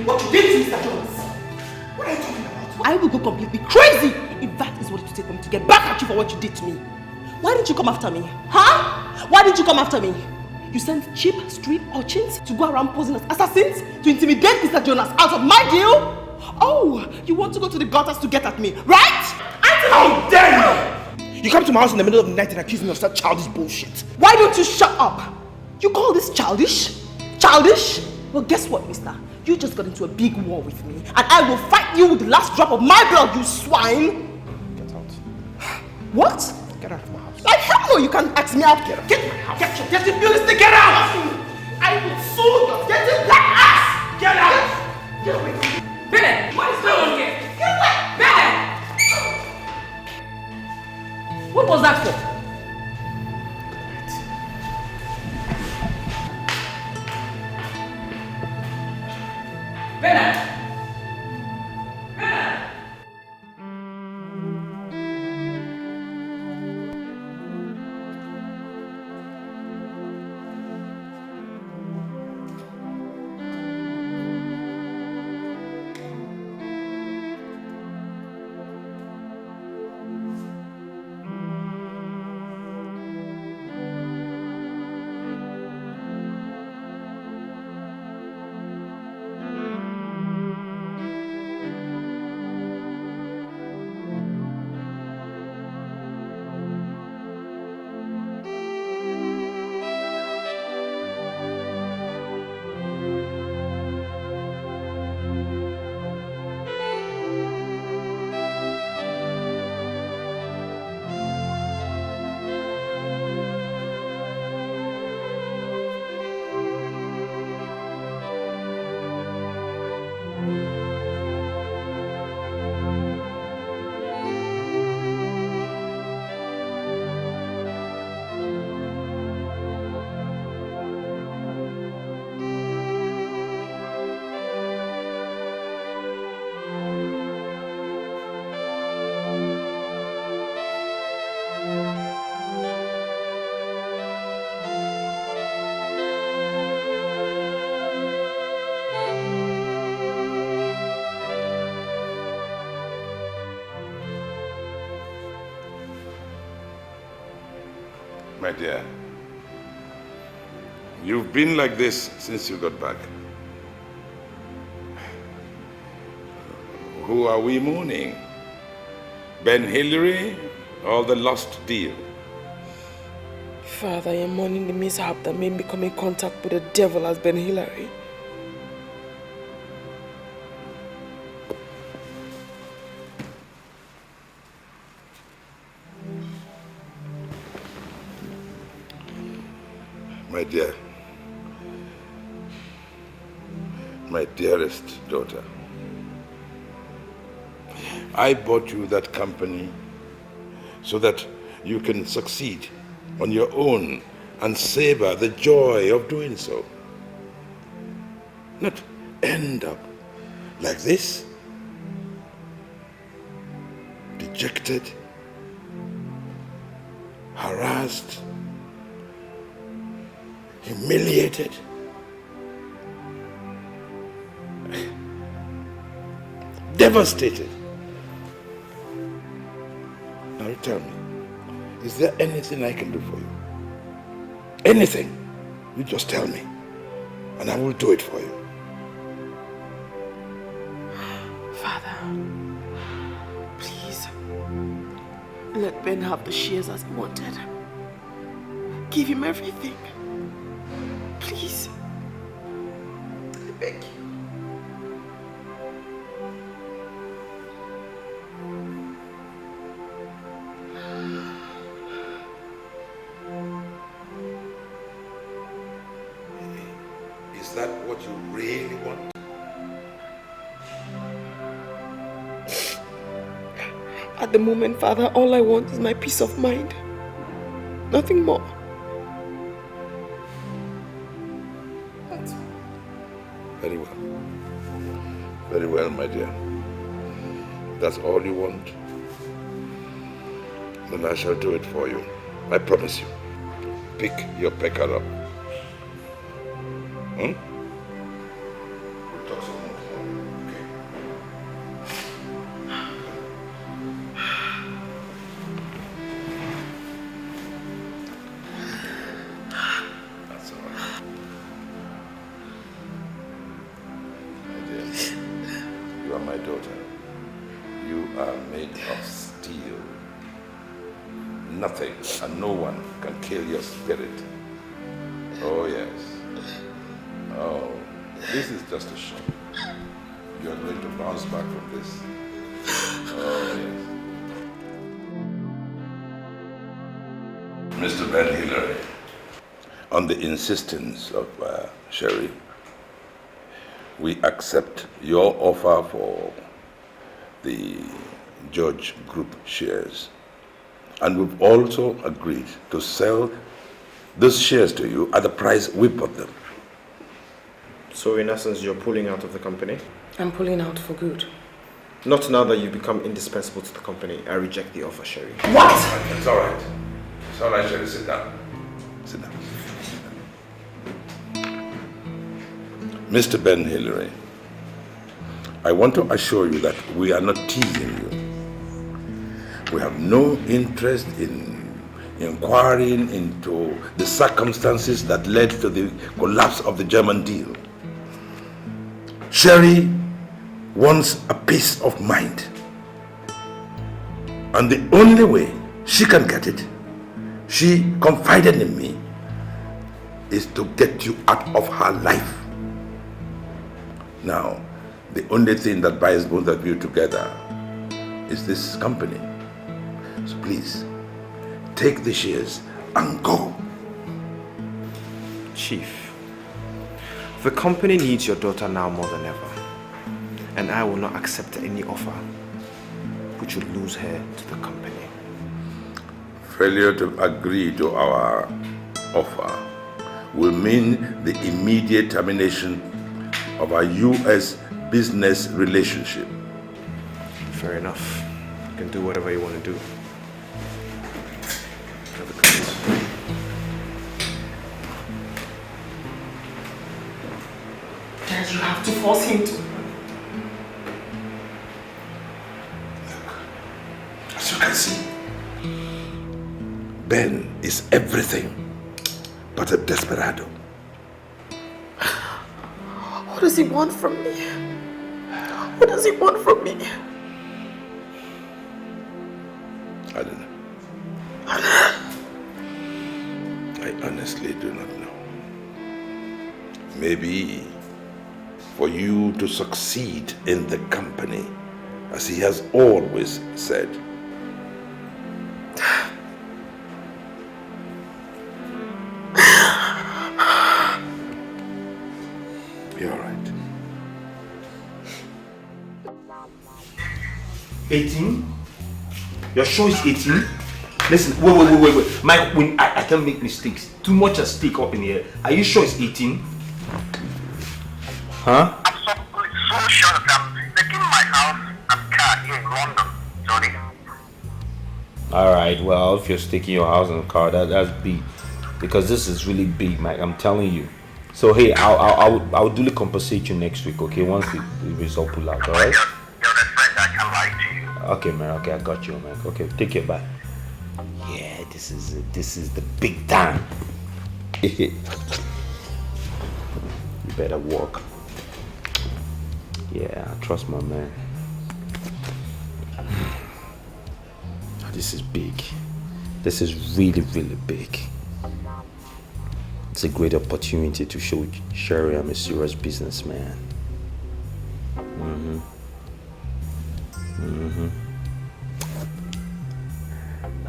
What you did to Mr. Jones? What are you talking about? I will go completely crazy if that is what it will take for me to get back at you for what you did to me. Why didn't you come after me? Huh? Why didn't you come after me? You sent cheap street urchins to go around posing as assassins to intimidate Mr. Jonas out of my deal? Oh, you want to go to the gutters to get at me, right? How dare you! You come to my house in the middle of the night and accuse me of such childish bullshit. Why don't you shut up? You call this childish? Childish? Well, guess what, mister? You just got into a big war with me, and I will fight you with the last drop of my blood, you swine! Get out. What? Get out of my house. Like hell no, you can't ask me out. Get out. Get your dirty business, get out! I will sue your dirty black ass! Get out! Get away! Bennett, what is going on here? Get away! Bennett! What was that for? Bennett! Bennett! My dear, You've been like this since you got back. Who are we mourning? Ben Hillary or the lost deal? Father, I am mourning the mishap that made me come in contact with the devil as Ben Hillary. My dear, my dearest daughter, I bought you that company so that you can succeed on your own and savor the joy of doing so. Not end up like this, dejected, harassed, humiliated. Devastated. Now tell me, is there anything I can do for you? Anything? You just tell me, and I will do it for you. Father, please, let Ben have the shares as he wanted. Give him everything. Please. I beg you. Is that what you really want? At the moment, Father, all I want is my peace of mind. Nothing more. Very well. Very well, my dear. That's all you want? Then I shall do it for you. I promise you. Pick your pecker up. We'll talk some more. Okay. That's all right. My dear, you are my daughter. You are made of steel. Nothing and no one can kill your spirit. Oh, yes. Oh, this is just a shock. You are going to bounce back from this. Oh, yes. Mr. Ben Hillary, on the insistence of Sherry, we accept your offer for the George Group shares. And we've also agreed to sell those shares to you at the price we bought them. So in essence, you're pulling out of the company? I'm pulling out for good. Not now that you've become indispensable to the company. I reject the offer, Sherry. What? It's all right. It's all right, Sherry. Sit down. Sit down. Mr. Ben Hillary, I want to assure you that we are not teasing you. We have no interest in inquiring into the circumstances that led to the collapse of the German deal. Sherry wants a peace of mind. And the only way she can get it, she confided in me, is to get you out of her life. Now, the only thing that binds both of you together is this company. So please, take the shares and go. Chief, the company needs your daughter now more than ever. And I will not accept any offer which would lose her to the company. Failure to agree to our offer will mean the immediate termination of our U.S. business relationship. Fair enough. You can do whatever you want to do. Dad, you have to force him to. As you can see, Ben is everything but a desperado. does he want from me? What does he want from me? I don't know. I honestly do not know. Maybe for you to succeed in the company, as he has always said. Be all right. 18? You're sure it's 18? Listen, wait. Mike, I can't make mistakes. Too much at stake up in here. Are you sure it's 18? Huh? I'm so sure that I'm taking my house and car here in London, sorry. Alright, well, if you're sticking your house in the car, that's big. Because this is really big, Mike, I'm telling you. So hey, I'll duly compensate you next week, okay? Once the result pull out, alright? You're the friend, I can lie to you. Okay, man, okay, I got you, man. Okay, take care, bye. Yeah, this is the big time. You better walk. Yeah, I trust my man. This is big. This is really, really big. It's a great opportunity to show Sherry I'm a serious businessman.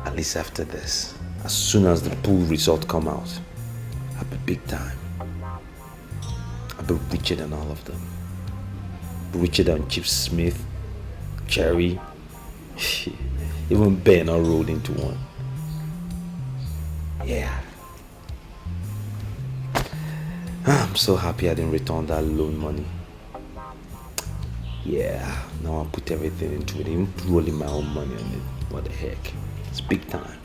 At least after this, as soon as the pool result come out, I'll be big time. I'll be richer than all of them. Richer than Chip Smith, Jerry, even Ben all rolled into one. Yeah. I'm so happy I didn't return that loan money. Yeah, now I'll put everything into it, even rolling my own money on it. What the heck? It's big time.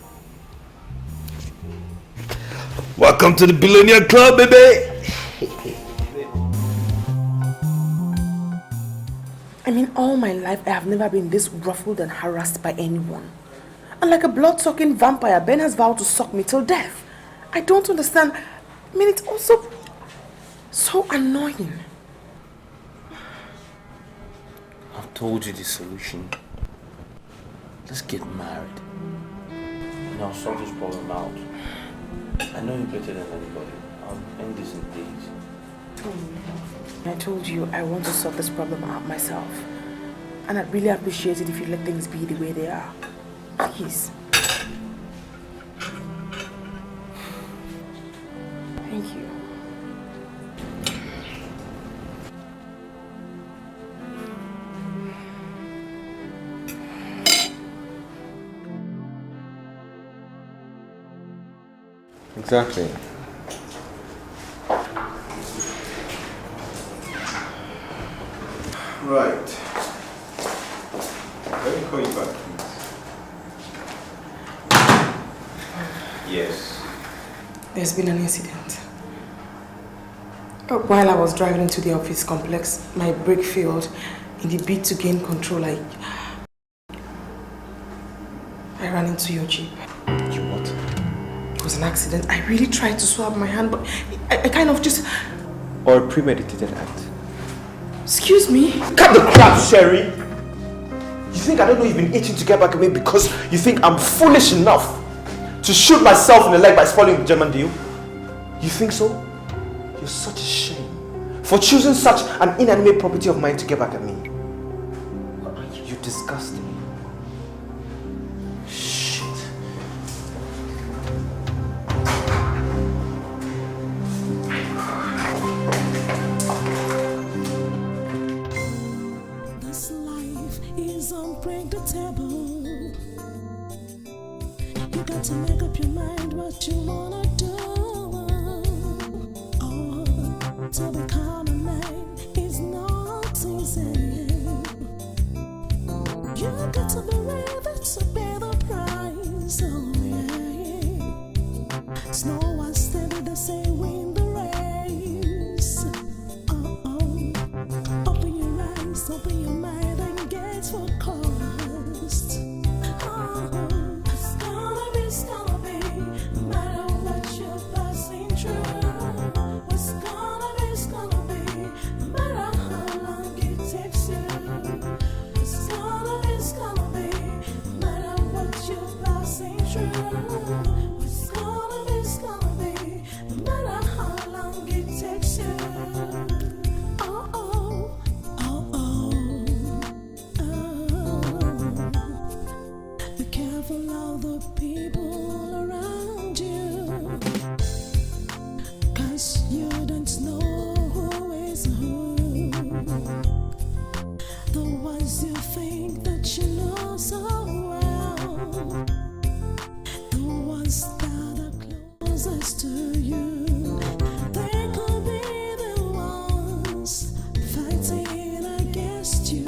Welcome to the Billionaire Club, baby! I mean, all my life, I have never been this ruffled and harassed by anyone. And like a blood-sucking vampire, Ben has vowed to suck me till death. I don't understand. I mean, it's also so annoying. I've told you the solution. Let's get married. Now sort this problem out. I know you better than anybody. I'll end this in days. I told you I want to sort this problem out myself. And I'd really appreciate it if you let things be the way they are. Please. Thank you. Exactly. Right. Let me call you back, please. Yes. There's been an incident. While I was driving into the office complex, my brake failed. In the bid to gain control, I ran into your Jeep. You what? It was an accident. I really tried to swab my hand, but I kind of just... Or a premeditated act. Excuse me? Cut the crap, Sherry! You think I don't know you've been itching to get back at me because you think I'm foolish enough to shoot myself in the leg by spoiling the German deal? You think so? You're such a shame for choosing such an inanimate property of mine to get back at me. You disgust me. Shit. This life is unpredictable. You got to make up your mind what you wanna do. Oh, to become a man is not easy. You got to be ready to pay the price. Oh yeah. It's no one steady the same win the race. Open your eyes, open your mind and gates for closed. It's gonna be, no matter what you're passing through. It's gonna be, no matter ones you think that you know so well, the ones that are closest to you, they could be the ones fighting against you.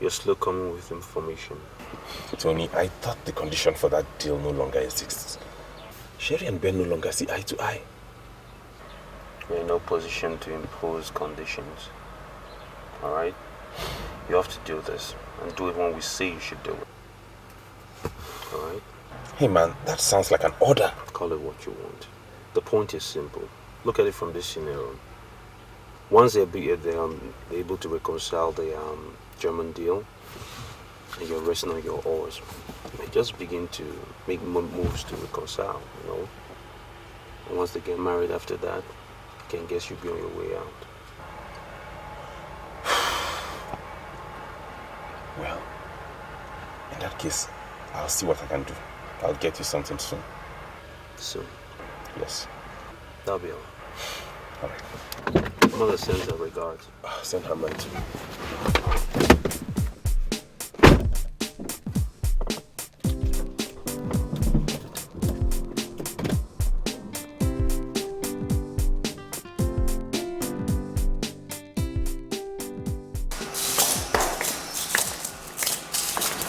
You're still coming with information. Tony, I thought the condition for that deal no longer exists. Sherry and Ben no longer see eye to eye. We're in no position to impose conditions. Alright? You have to do this, and do it when we say you should do it. Alright? Hey man, that sounds like an order. Call it what you want. The point is simple. Look at it from this scenario. Once they're able to reconcile the German deal, and you're resting on your oars, you may just begin to make moves to reconcile, you know. And once they get married after that, I can guess you'll be on your way out. Well, in that case, I'll see what I can do. I'll get you something soon. Soon? Yes. That'll be all. All right. Mother sends her regards. Send her mine too.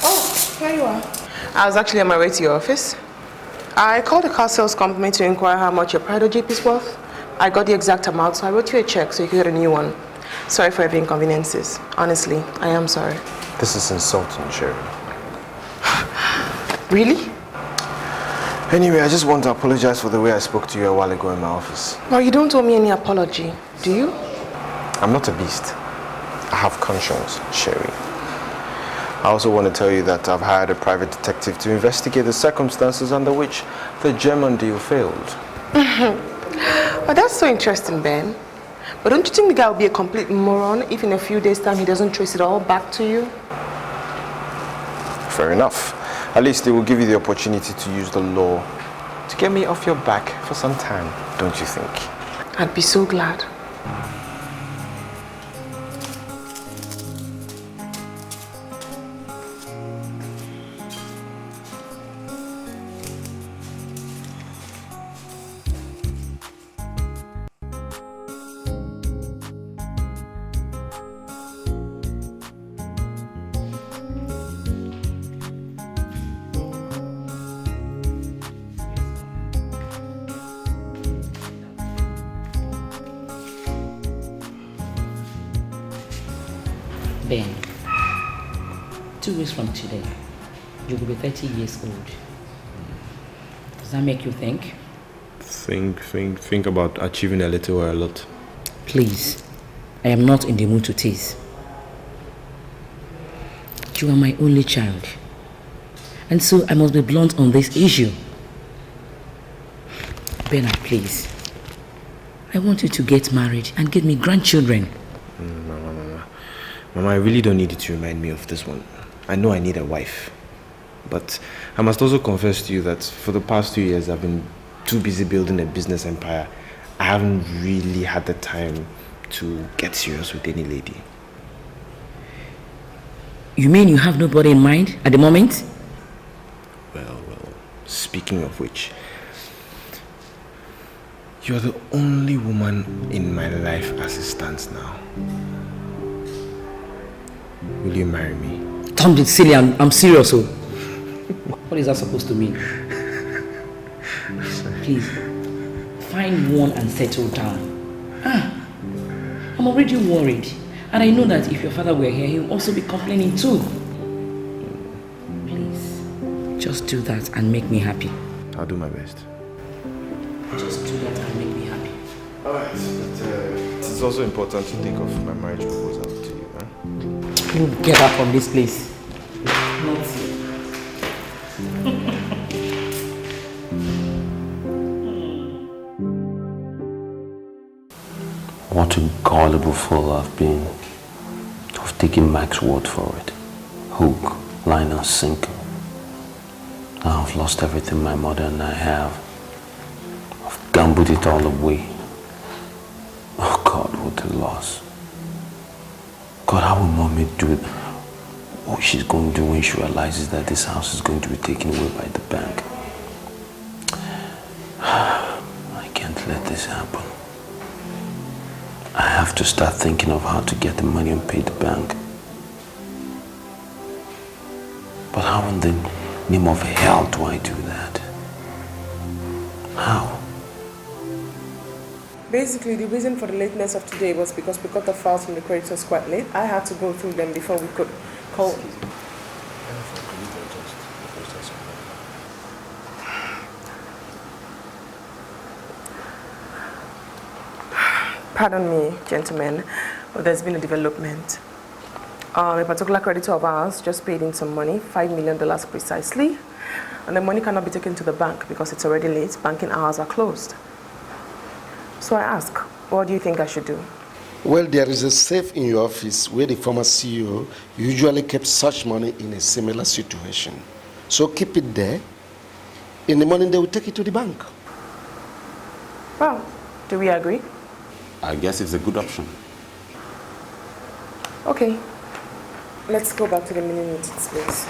Oh, here you are. I was actually on my way to your office. I called the car sales company to inquire how much your Prado Jeep is worth. I got the exact amount, so I wrote you a check so you could get a new one. Sorry for every inconveniences. Honestly, I am sorry. This is insulting, Sherry. Really? Anyway, I just want to apologize for the way I spoke to you a while ago in my office. No, you don't owe me any apology, do you? I'm not a beast. I have conscience, Sherry. I also want to tell you that I've hired a private detective to investigate the circumstances under which the German deal failed. Well, that's so interesting, Ben. But don't you think the guy will be a complete moron if in a few days' time he doesn't trace it all back to you? Fair enough. At least they will give you the opportunity to use the law to get me off your back for some time, don't you think? I'd be so glad. Ben, 2 weeks from today, you will be 30 years old. Does that make you think? Think about achieving a little or a lot. Please, I am not in the mood to tease. You are my only child. And so I must be blunt on this issue. Bernard, please. I want you to get married and give me grandchildren. Mama, I really don't need you to remind me of this one. I know I need a wife. But I must also confess to you that for the past 2 years, I've been too busy building a business empire. I haven't really had the time to get serious with any lady. You mean you have nobody in mind at the moment? Well, speaking of which, You're the only woman in my life as it stands now. Will you marry me? Don't be silly, I'm serious. Oh. What is that supposed to mean? Please, find one and settle down. I'm already worried. And I know that if your father were here, he would also be complaining too. Please, just do that and make me happy. I'll do my best. Just do that and make me happy. Alright, but it's also important to think of my marriage proposal to you, huh? You get up from this place. Not What a gullible fool I've been. I've taken Mike's word for it. Hook, line and sinker. Now I've lost everything my mother and I have. I've gambled it all away. Oh God, what a loss. God, how will mommy do what she's going to do when she realizes that this house is going to be taken away by the bank? I can't let this happen. I have to start thinking of how to get the money and pay the bank. But how in the name of hell do I do that? How? Basically, the reason for the lateness of today was because we got the files from the creditors quite late. I had to go through them before we could call. Pardon me, gentlemen, but there's been a development. A particular creditor of ours just paid in some money, $5 million precisely, and the money cannot be taken to the bank because it's already late. Banking hours are closed. So I ask, what do you think I should do? Well, there is a safe in your office where the former CEO usually kept such money in a similar situation. So keep it there. In the morning, they will take it to the bank. Well, do we agree? I guess it's a good option. Okay. Let's go back to the mini meetings, please.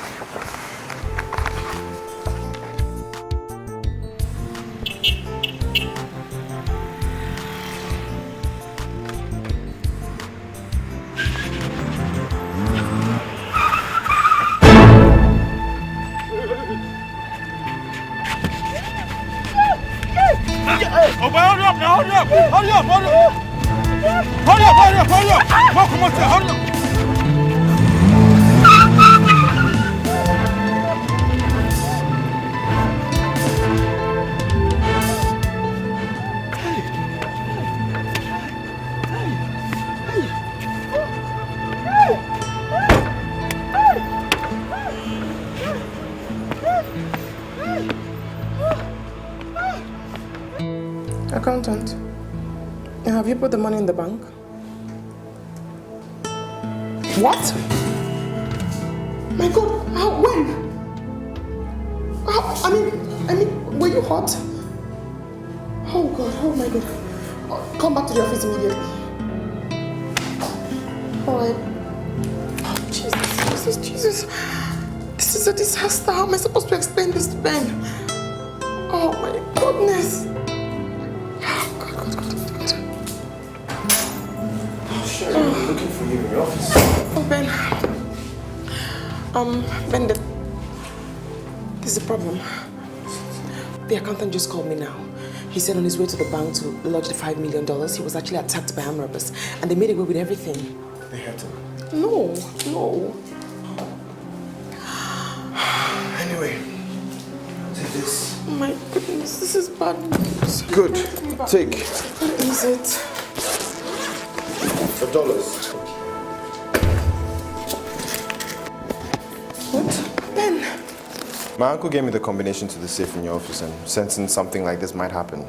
Oh, boy, hold up now, hold up! Hold up, hold up! Hold up, hold up, hold up! Come on, sir, hold up! Accountant, have you put the money in the bank? What? My God, how, when? How, I mean, were you hot? Oh God, oh my God. Oh, come back to the office immediately. All right. Oh, Jesus. This is a disaster. How am I supposed to explain this to Ben? Oh my goodness. I'm looking for you in your office. Oh, Ben. Ben, there's a problem. The accountant just called me now. He said on his way to the bank to lodge the $5 million, he was actually attacked by armed robbers, and they made away with everything. They hurt him? No. Anyway, take this. Oh my goodness, this is bad news. Good. Take. What is it? For dollars. What? Ben! My uncle gave me the combination to the safe in your office, and sensing something like this might happen,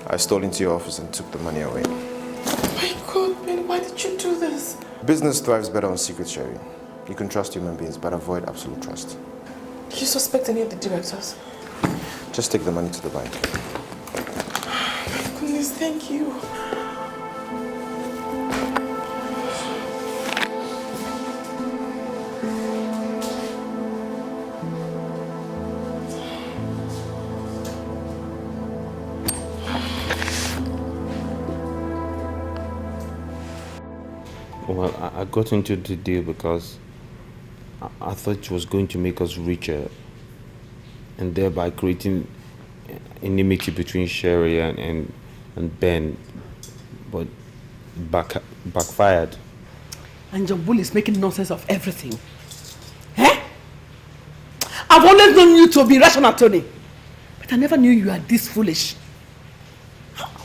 I stole into your office and took the money away. Oh my God, Ben, why did you do this? Business thrives better on secret sharing. You can trust human beings, but avoid absolute trust. Do you suspect any of the directors? Just take the money to the bank. Oh my goodness, thank you. Well, I got into the deal because I thought it was going to make us richer and thereby creating enmity between Sherry and Ben, but backfired. And John Bull is making nonsense of everything. Eh? I've always known you to be rational, Tony. But I never knew you are this foolish.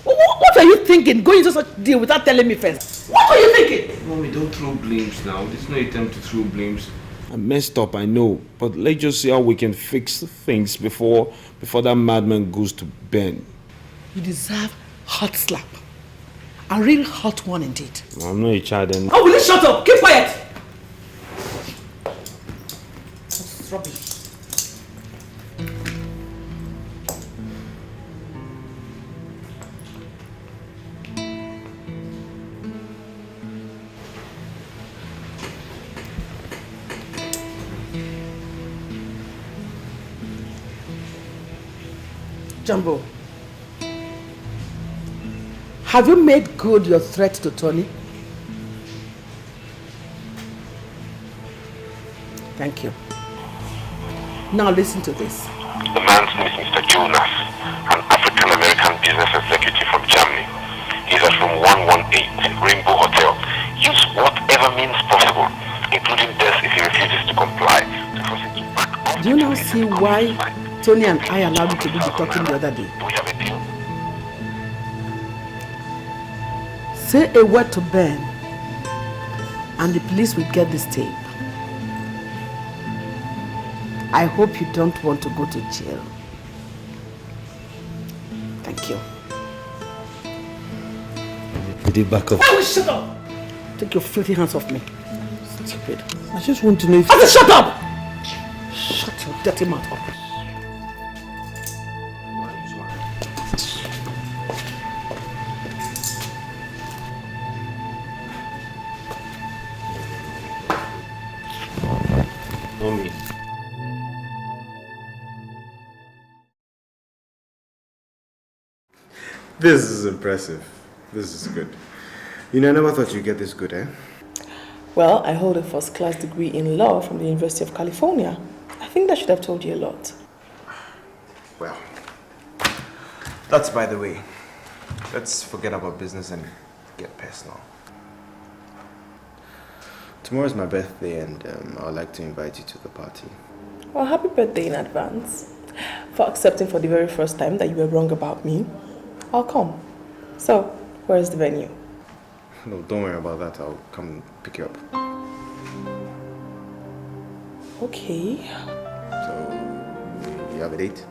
What are you thinking? Going into such a deal without telling me first? What are you thinking? Mommy, don't throw blames now. There's no attempt to throw blames. I messed up, I know. But let's just see how we can fix things before that madman goes to Ben. You deserve hot slap. A real hot one indeed. I'm not a child and... Oh, will you shut up? Keep quiet! That's rubbish. Jumbo, have you made good your threat to Tony? Thank you. Now listen to this. The man's name is Mr. Jonas, an African-American business executive from Germany. He's at room 118, Rainbow Hotel. Use whatever means possible, including death if he refuses to comply, to force him to back off. Do you now see why Tony and I allowed you to do the talking the other day? Do we have a deal? Say a word to Ben, and the police will get this tape. I hope you don't want to go to jail. Thank you. Did he back up? Oh, shut up! Take your filthy hands off me. Stupid. I just want to know if... I said shut up! Shut your dirty mouth up. Mommy. This is impressive. This is good. You know, I never thought you'd get this good, eh? Well, I hold a first-class degree in law from the University of California. I think that should have told you a lot. Well, that's by the way. Let's forget about business and get personal. Tomorrow's my birthday and I would like to invite you to the party. Well, happy birthday in advance. For accepting for the very first time that you were wrong about me. I'll come. So, where's the venue? No, don't worry about that. I'll come pick you up. Okay. So, you have a date?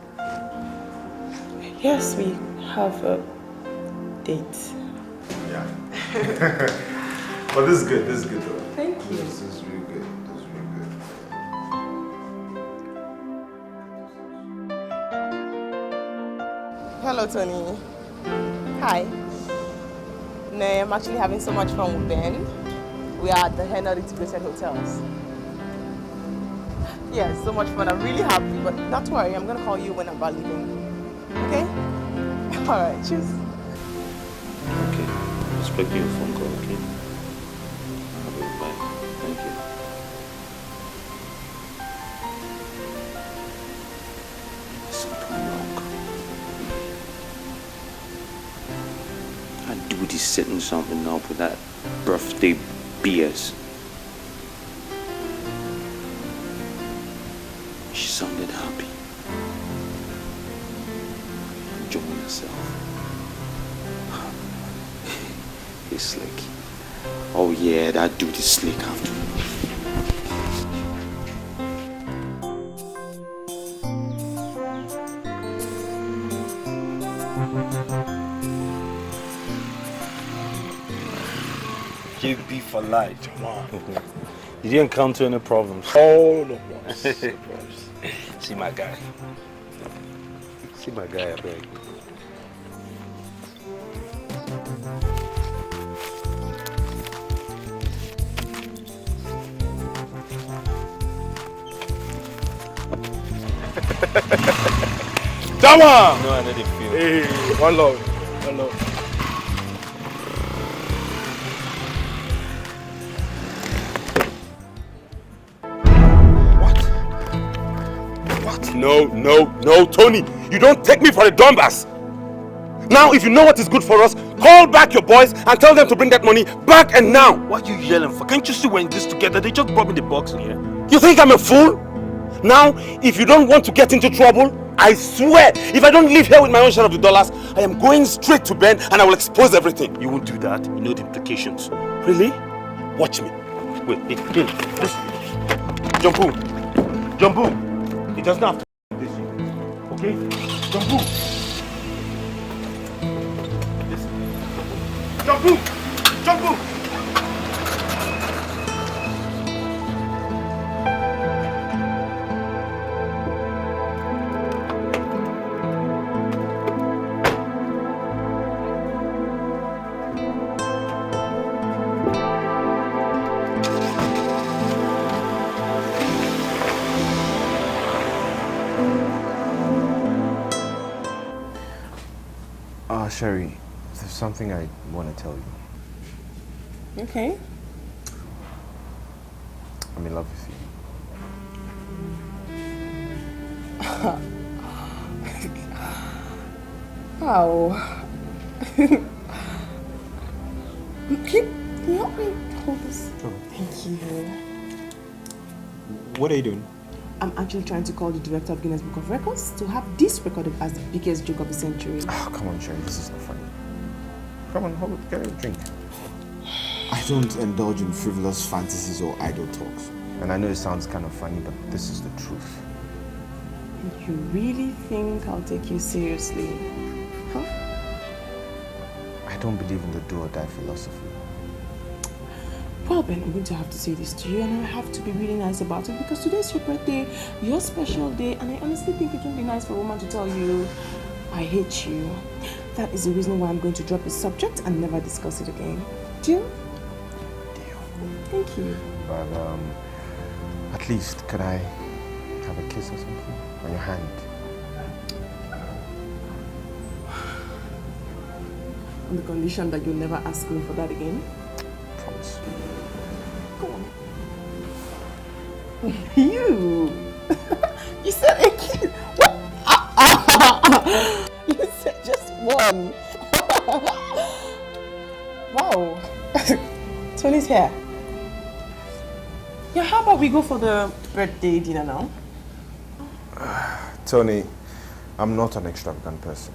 Yes, we have a date. Yeah. But this is good. This is good though. Thank you. This is really good. This is really good. Hello, Tony. Hi. No, I'm actually having so much fun with Ben. We are at the Henry Integrated Hotels. Yeah, so much fun. I'm really happy, but not to worry. I'm going to call you when I'm about leaving. Okay? All right, cheers. Okay. Expect your phone call, okay? Bye. Thank you. Something wrong. That dude is setting something up with that birthday BS. She sounded happy. Enjoying herself. He's slick. Oh yeah, that dude is slick after all. JB for life, come on. You didn't encounter any problems? Oh, no problems. No problems. See my guy. See my guy, I beg. Come on! No, I didn't feel. Hey, one love. One love. No, Tony. You don't take me for a dumbass. Now, if you know what is good for us, call back your boys and tell them to bring that money back and now. What are you yelling for? Can't you see we're in this together? They just brought me the box in here. You think I'm a fool? Now, if you don't want to get into trouble, I swear, if I don't leave here with my own share of the dollars, I am going straight to Ben and I will expose everything. You won't do that. You know the implications. Really? Watch me. Wait, hey, just Jumbo. It doesn't have to be this, okay? Jumbo. Jumbo. Sherry, there's something I want to tell you. Okay. I'm in love with you. Wow. Can you help me hold this? Sure. Thank you. What are you doing? I'm actually trying to call the director of Guinness Book of Records to have this recorded as the biggest joke of the century. Oh, come on, Sherry, this is not funny. Come on, get a drink. I don't indulge in frivolous fantasies or idle talks. And I know it sounds kind of funny, but this is the truth. You really think I'll take you seriously? Huh? I don't believe in the do or die philosophy. Well, Ben, I'm going to have to say this to you, and I have to be really nice about it because today's your birthday, your special day, and I honestly think it wouldn't be nice for a woman to tell you, I hate you. That is the reason why I'm going to drop the subject and never discuss it again. Deal? Deal. Thank you. But, at least, could I have a kiss or something on your hand? On the condition that you'll never ask me for that again? Promise. Go on. You! You said a kiss! What? You said just one. Wow. Tony's here. Yeah, how about we go for the birthday dinner now? Tony, I'm not an extravagant person.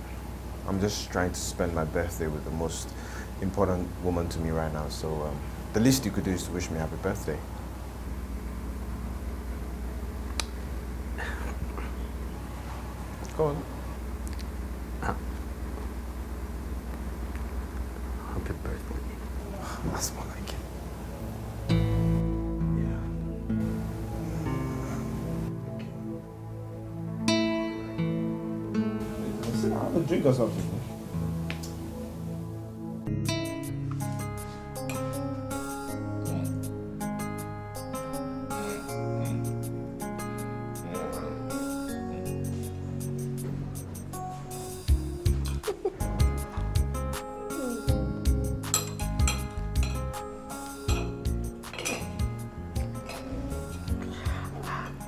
I'm just trying to spend my birthday with the most important woman to me right now. So the least you could do is to wish me happy birthday. Go on. Happy birthday. That's more like it. Have a drink or something.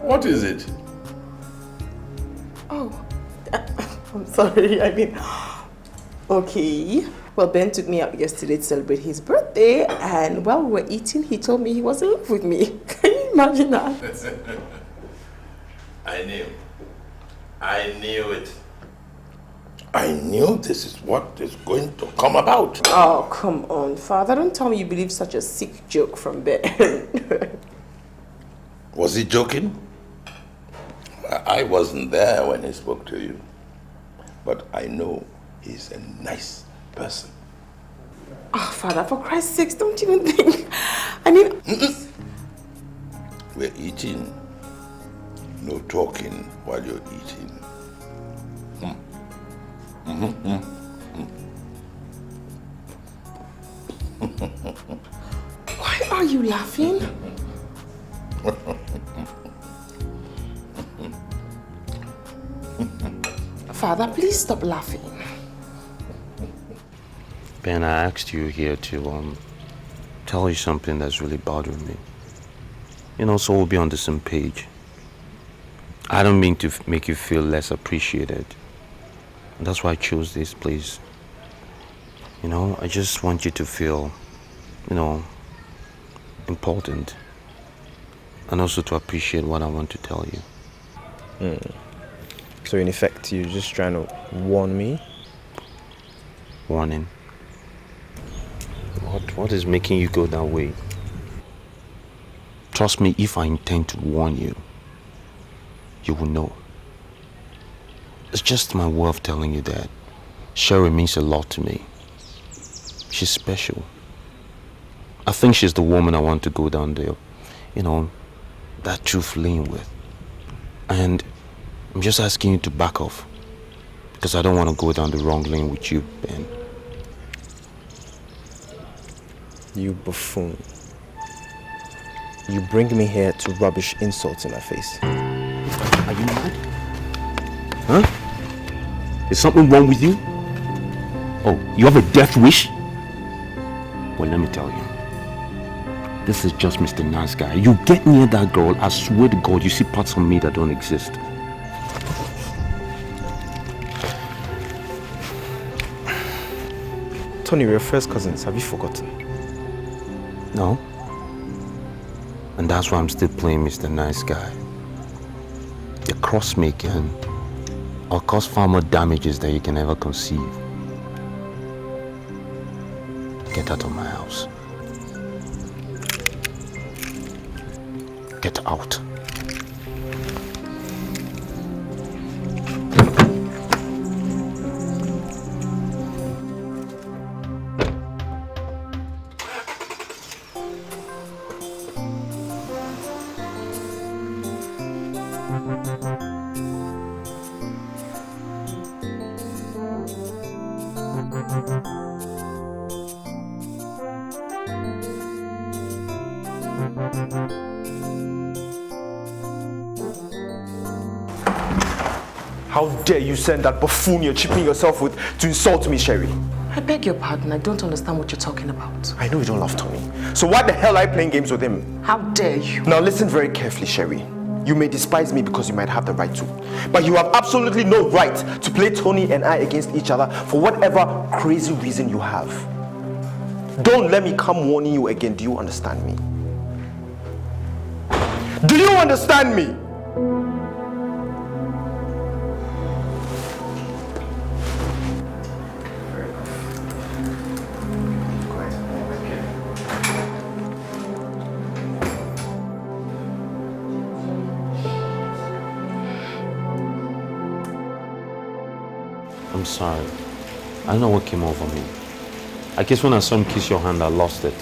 What is it? Oh, I'm sorry. I mean, okay. Well, Ben took me out yesterday to celebrate his birthday, and while we were eating, he told me he was in love with me. Can you imagine that? I knew it. I knew this is what is going to come about. Oh, come on, Father. Don't tell me you believe such a sick joke from Ben. Was he joking? I wasn't there when he spoke to you. But I know he's a nice person. Oh, Father, for Christ's sakes, don't even think. I mean... We're eating. No talking while you're eating. Why are you laughing? Father, please stop laughing. Ben, I asked you here to tell you something that's really bothering me. You know, so we'll be on the same page. I don't mean to make you feel less appreciated. That's why I chose this place. You know, I just want you to feel, you know, important. And also to appreciate what I want to tell you. So in effect, you're just trying to warn me? Warning? What is making you go that way? Trust me, if I intend to warn you, you will know. It's just my way of telling you that Sherry means a lot to me. She's special. I think she's the woman I want to go down there, you know, that truth lane with. And I'm just asking you to back off, because I don't want to go down the wrong lane with you, Ben. You buffoon. You bring me here to rubbish insults in my face. Are you mad? Huh? Is something wrong with you? Oh, you have a death wish? Well, let me tell you. This is just Mr. Nice Guy. You get near that girl, I swear to God, you see parts of me that don't exist. Tony, we're first cousins. Have you forgotten? No. And that's why I'm still playing Mr. Nice Guy. You're cross-making. I'll cause far more damages than you can ever conceive. Get out of my house. Get out. How dare you send that buffoon you're chipping yourself with to insult me, Sherry? I beg your pardon, I don't understand what you're talking about. I know you don't love Tony. So why the hell are you playing games with him? How dare you? Now listen very carefully, Sherry. You may despise me because you might have the right to. But you have absolutely no right to play Tony and I against each other for whatever crazy reason you have. Don't let me come warning you again. Do you understand me? Do you understand me? I'm sorry. I don't know what came over me. I guess when I saw him kiss your hand, I lost it.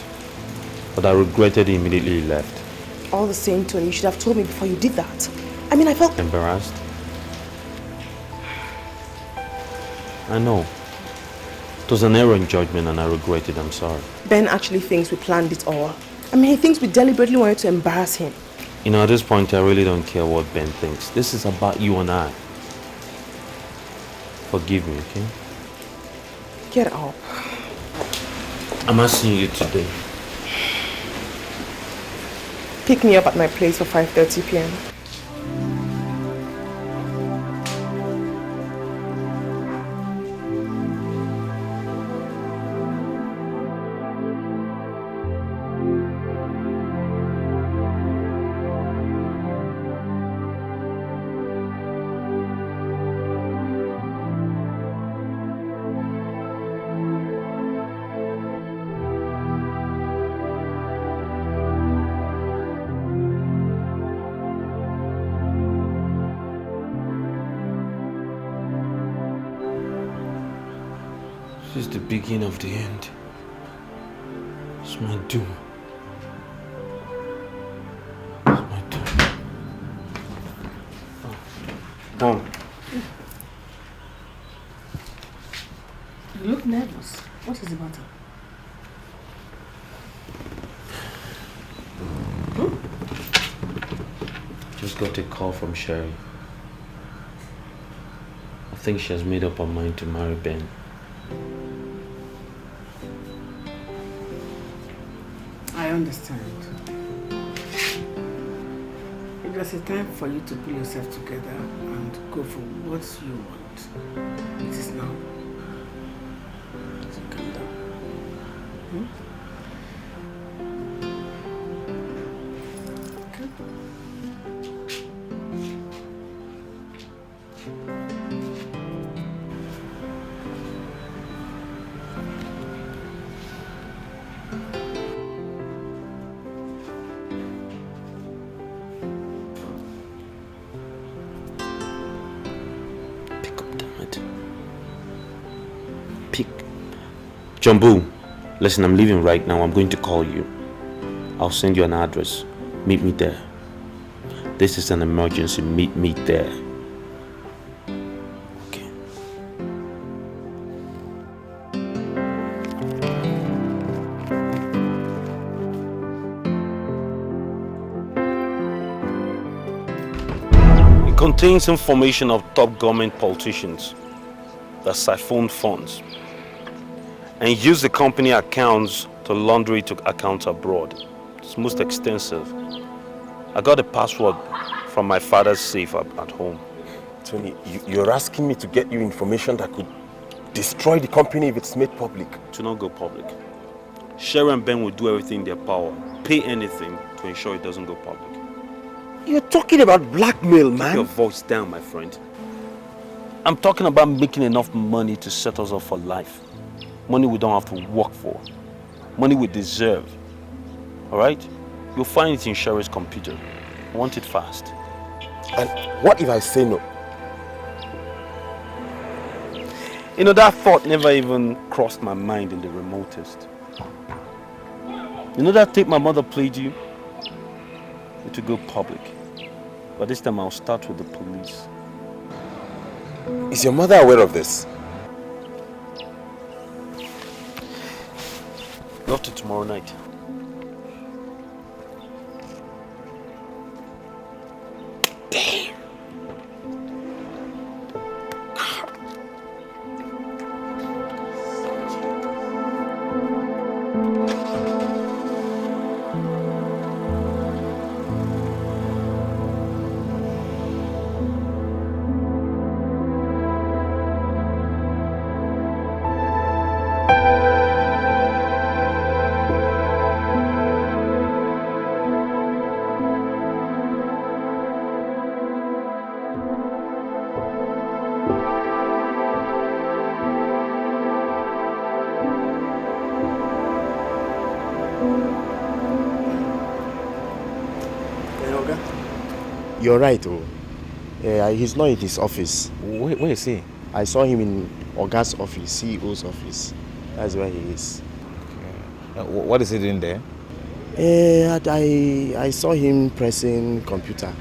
But I regretted it immediately he left. All the same, Tony, you should have told me before you did that. I mean, I felt Embarrassed? I know. It was an error in judgment and I regret it. I'm sorry. Ben actually thinks we planned it all. I mean, he thinks we deliberately wanted to embarrass him. You know, at this point, I really don't care what Ben thinks. This is about you and I. Forgive me, okay? Get up. I'm not seeing you today. Pick me up at my place for 5:30 p.m. This is the beginning of the end. It's my doom. It's my doom. Mom. You look nervous. What is the matter? Just got a call from Sherry. I think she has made up her mind to marry Ben. I understand. There's a time for you to pull yourself together and go for what you want. It is now. So calm down. Jumbo, listen, I'm leaving right now. I'm going to call you. I'll send you an address. Meet me there. This is an emergency. Meet me there. Okay. It contains information of top government politicians that siphoned funds and use the company accounts to launder it to accounts abroad. It's most extensive. I got a password from my father's safe at home. Tony, you're asking me to get you information that could destroy the company if it's made public? To not go public. Sherry and Ben will do everything in their power, pay anything to ensure it doesn't go public. You're talking about blackmail, man. Keep your voice down, my friend. I'm talking about making enough money to set us up for life. Money we don't have to work for. Money we deserve. Alright? You'll find it in Sherry's computer. I want it fast. And what if I say no? You know, that thought never even crossed my mind in the remotest. You know that tape my mother played you? It will go public. But this time I'll start with the police. Is your mother aware of this? Up to tomorrow night. Damn. You're right, oh. He's not in his office. Where is he? I saw him in Oga's office, CEO's office. That's where he is. Okay. What is he doing there? I saw him pressing computer.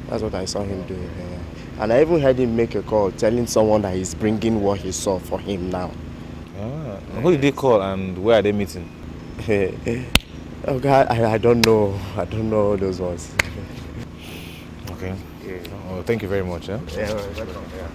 That's what I saw him doing. And I even heard him make a call telling someone that he's bringing what he saw for him now. Who did they call and where are they meeting? Oh God, I don't know. I don't know those ones. Okay. Yeah. Oh, thank you very much. Yeah, welcome. Yeah.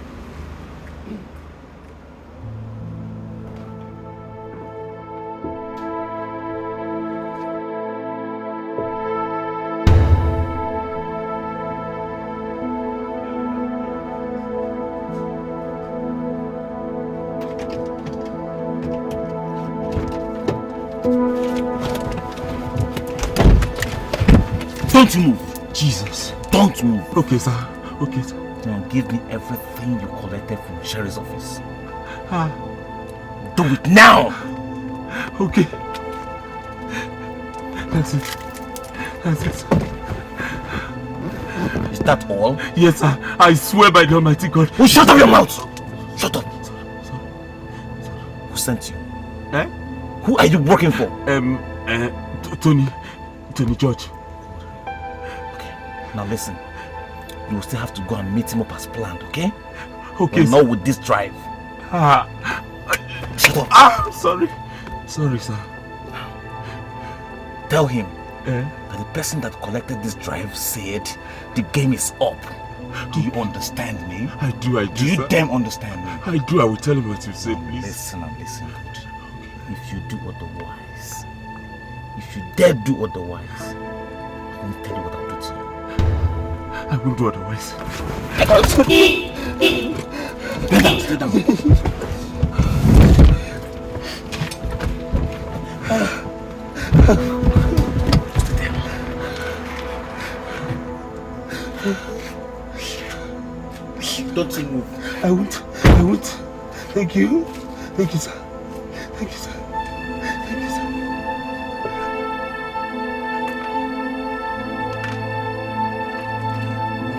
Don't move! Jesus! Don't move! Okay, sir. Okay, sir. Now give me everything you collected from Sherry's office. Do it now! Okay. That's it. That's it. Is that all? Yes, sir. I swear by the Almighty God. Oh, shut up your mouth! Shut up! Who sent you? Eh? Who are you working for? Tony George. Now listen, you will still have to go and meet him up as planned, okay? Okay, but not with this drive. Shut up. Sorry. Sorry, sir. Tell him that the person that collected this drive said the game is up. Do you understand me? I do, Do you sir. damn understand me? I do. I will tell him what you said, please. Listen and listen good. If you do otherwise, if you dare do otherwise, I won't tell you what I'll do to you. I won't do otherwise. Stay down. Don't you move. I won't. Thank you. Thank you, sir. Thank you, sir. Thank you, sir.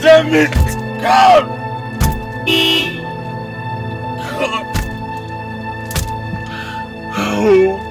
Damn it! God! Oh.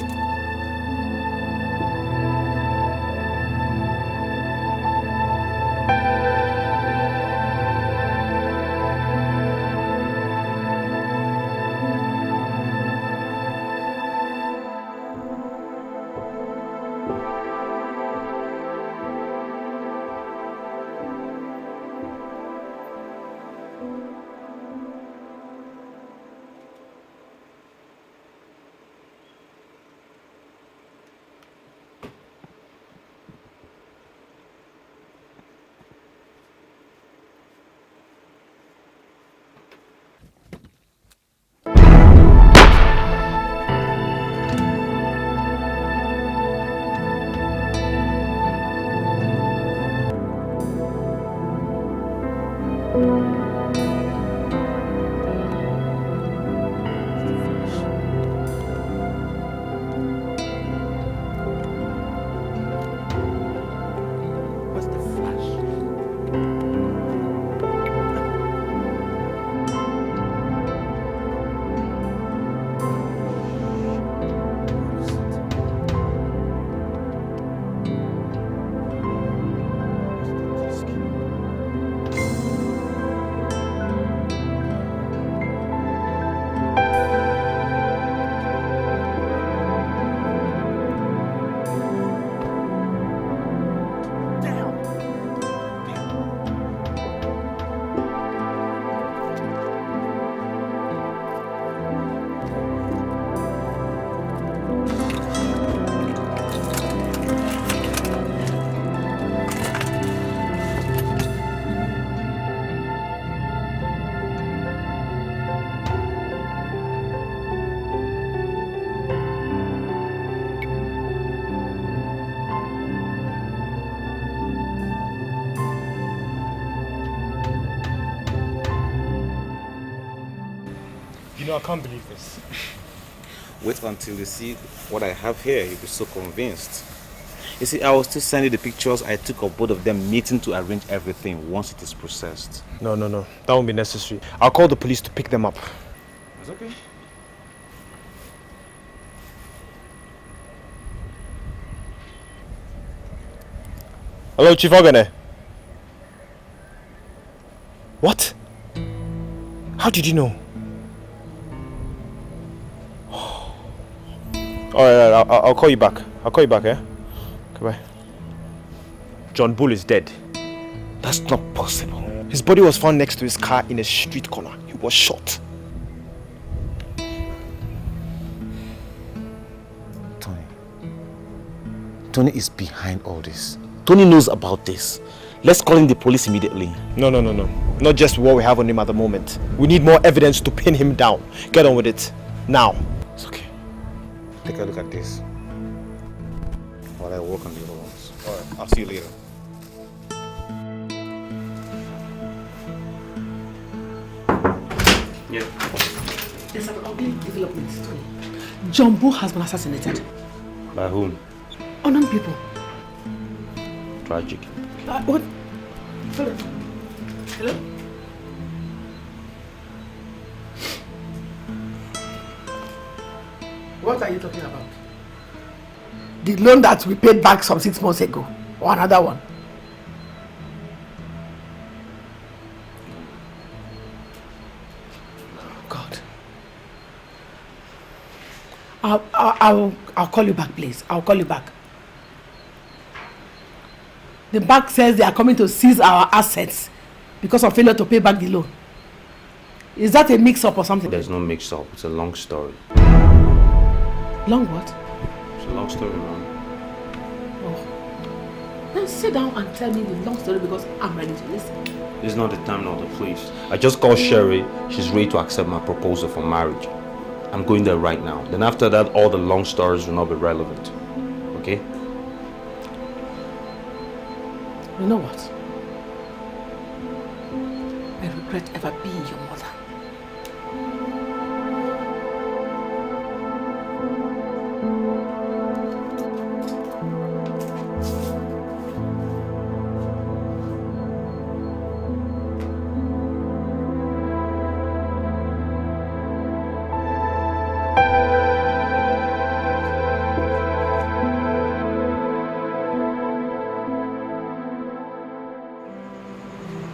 I can't believe this. Wait until you see what I have here. You'll be so convinced. You see, I will still send you the pictures I took of both of them meeting to arrange everything once it is processed. No. That won't be necessary. I'll call the police to pick them up. It's okay. Hello, Chief Ogane. What? How did you know? Alright, I'll call you back. Yeah? Goodbye. John Bull is dead. That's not possible. His body was found next to his car in a street corner. He was shot. Tony is behind all this. Tony knows about this. Let's call in the police immediately. No. Not just what we have on him at the moment. We need more evidence to pin him down. Get on with it. Now. It's okay. Take a look at this while I work on the other ones. Alright, I'll see you later. Yeah. There's an ugly development, Tony. John Bull has been assassinated. By whom? Unknown people. Tragic. What? Hello? What are you talking about? The loan that we paid back some 6 months ago, or another one? God. I'll call you back, please. I'll call you back. The bank says they are coming to seize our assets because of failure to pay back the loan. Is that a mix-up or something? There's no mix-up. It's a long story. Long what? It's a long story, man. Then sit down and tell me the long story because I'm ready to listen. This is not the time nor the place. I just called Sherry. She's ready to accept my proposal for marriage. I'm going there right now. Then after that, all the long stories will not be relevant. Okay? You know what? I regret ever being your mother.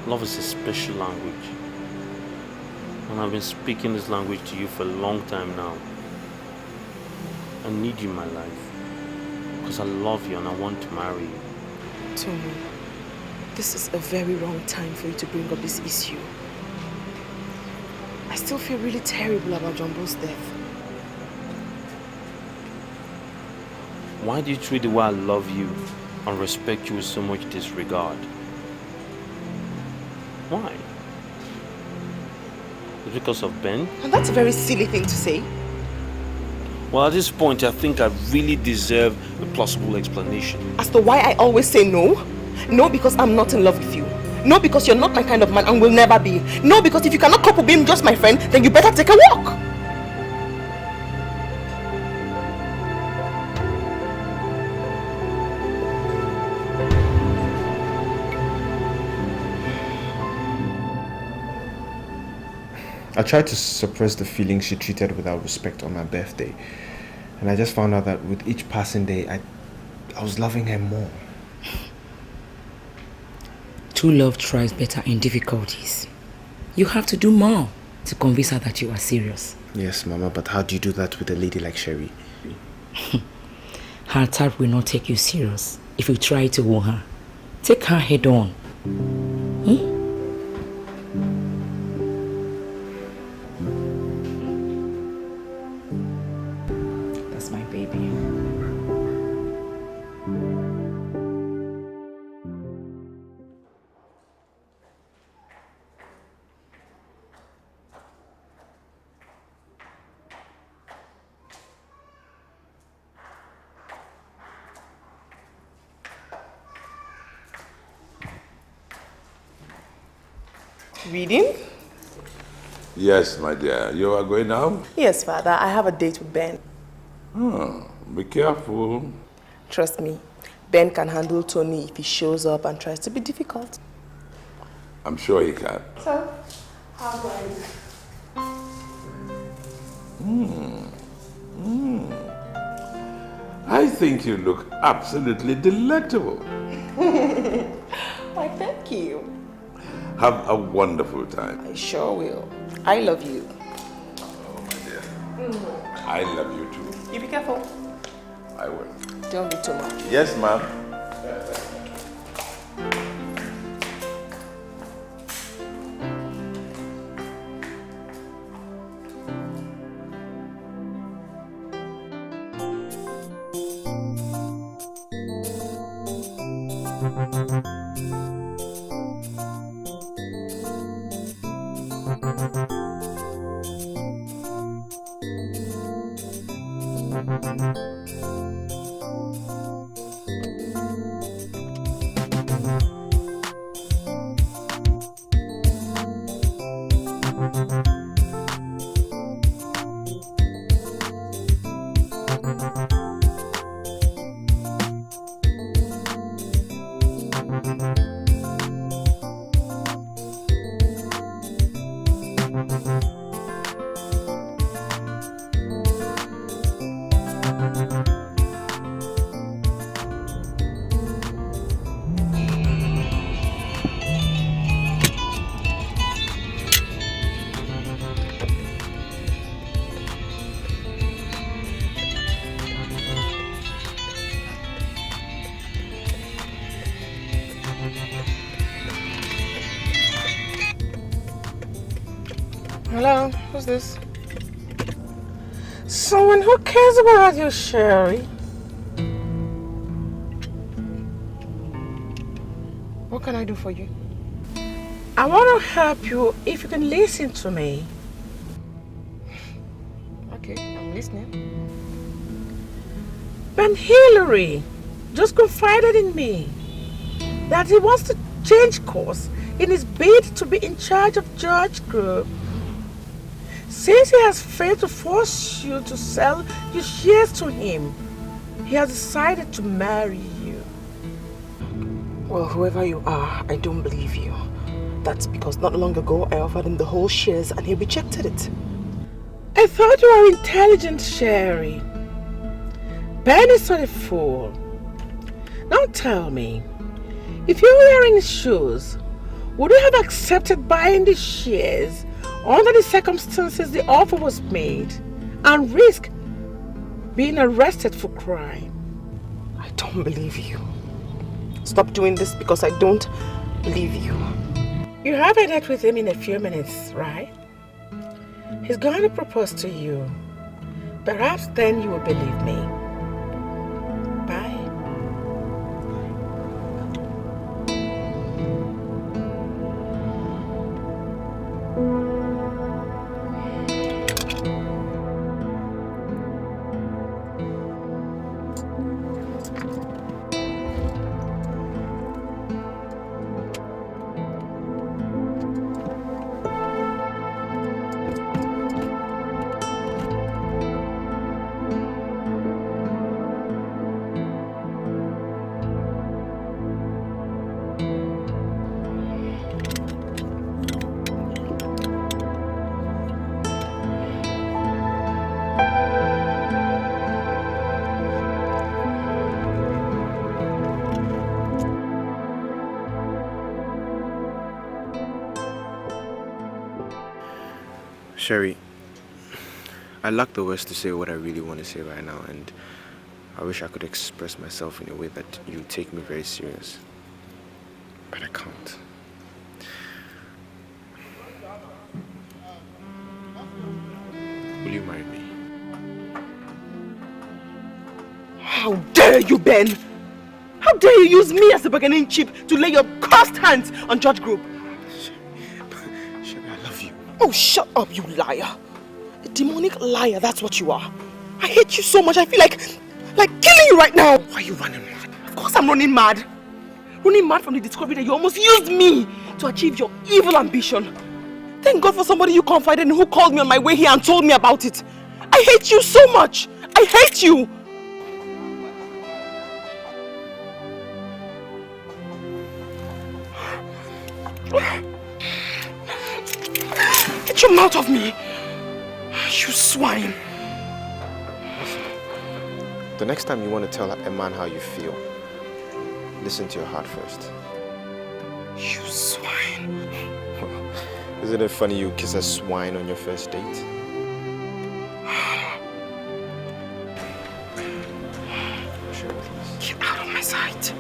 Love is a special language. And I've been speaking this language to you for a long time now. I need you in my life. Because I love you and I want to marry you. Tony, this is a very wrong time for you to bring up this issue. I still feel really terrible about Jumbo's death. Why do you treat the way I love you and respect you with so much disregard? Why? Is it because of Ben? And that's a very silly thing to say. Well, at this point, I think I really deserve a plausible explanation. As to why I always say no? No, because I'm not in love with you. No, because you're not my kind of man and will never be. No, because if you cannot cope with being just my friend, then you better take a walk. I tried to suppress the feelings she treated without respect on my birthday. And I just found out that with each passing day, I was loving her more. True love tries better in difficulties. You have to do more to convince her that you are serious. Yes, Mama, but how do you do that with a lady like Sherry? Her type will not take you serious if you try to woo her. Take her head on. That's my baby. Reading? Yes, my dear. You are going now? Yes, Father. I have a date with Ben. Oh, be careful. Trust me, Ben can handle Tony if he shows up and tries to be difficult. I'm sure he can. So, how do I think you look absolutely delectable. Why, thank you. Have a wonderful time. I sure will. I love you. Oh, my dear. I love you too. You be careful. I will. Don't be too much. Yes, ma'am. Hello, who's this? Someone who cares about you, Sherry. What can I do for you? I want to help you if you can listen to me. Okay, I'm listening. Ben Hillary just confided in me that he wants to change course in his bid to be in charge of George Group. Since he has failed to force you to sell your shares to him, he has decided to marry you. Well, whoever you are, I don't believe you. That's because not long ago I offered him the whole shares and he rejected it. I thought you were intelligent, Sherry. Ben is not a fool. Now tell me, if you were in his shoes, would you have accepted buying the shares under the circumstances the offer was made and risk being arrested for crime? I don't believe you. Stop doing this because I don't believe you. You have a date with him in a few minutes, right? He's going to propose to you. Perhaps then you will believe me. Bye. Sherry, I lack the words to say what I really want to say right now, and I wish I could express myself in a way that you take me very serious. But I can't. Will you marry me? How dare you, Ben? How dare you use me as a bargaining chip to lay your cursed hands on George Group? Sherry, I love you. Oh, shut up, you liar. A demonic liar, that's what you are. I hate you so much, I feel like killing you right now. Why are you running mad? Of course I'm running mad. Running mad from the discovery that you almost used me to achieve your evil ambition. Thank God for somebody you confided in who called me on my way here and told me about it. I hate you so much. I hate you. Get your mouth off me. You swine. The next time you want to tell a man how you feel, listen to your heart first. You swine. Isn't it funny you kiss a swine on your first date? Sure, please. Get out of my sight.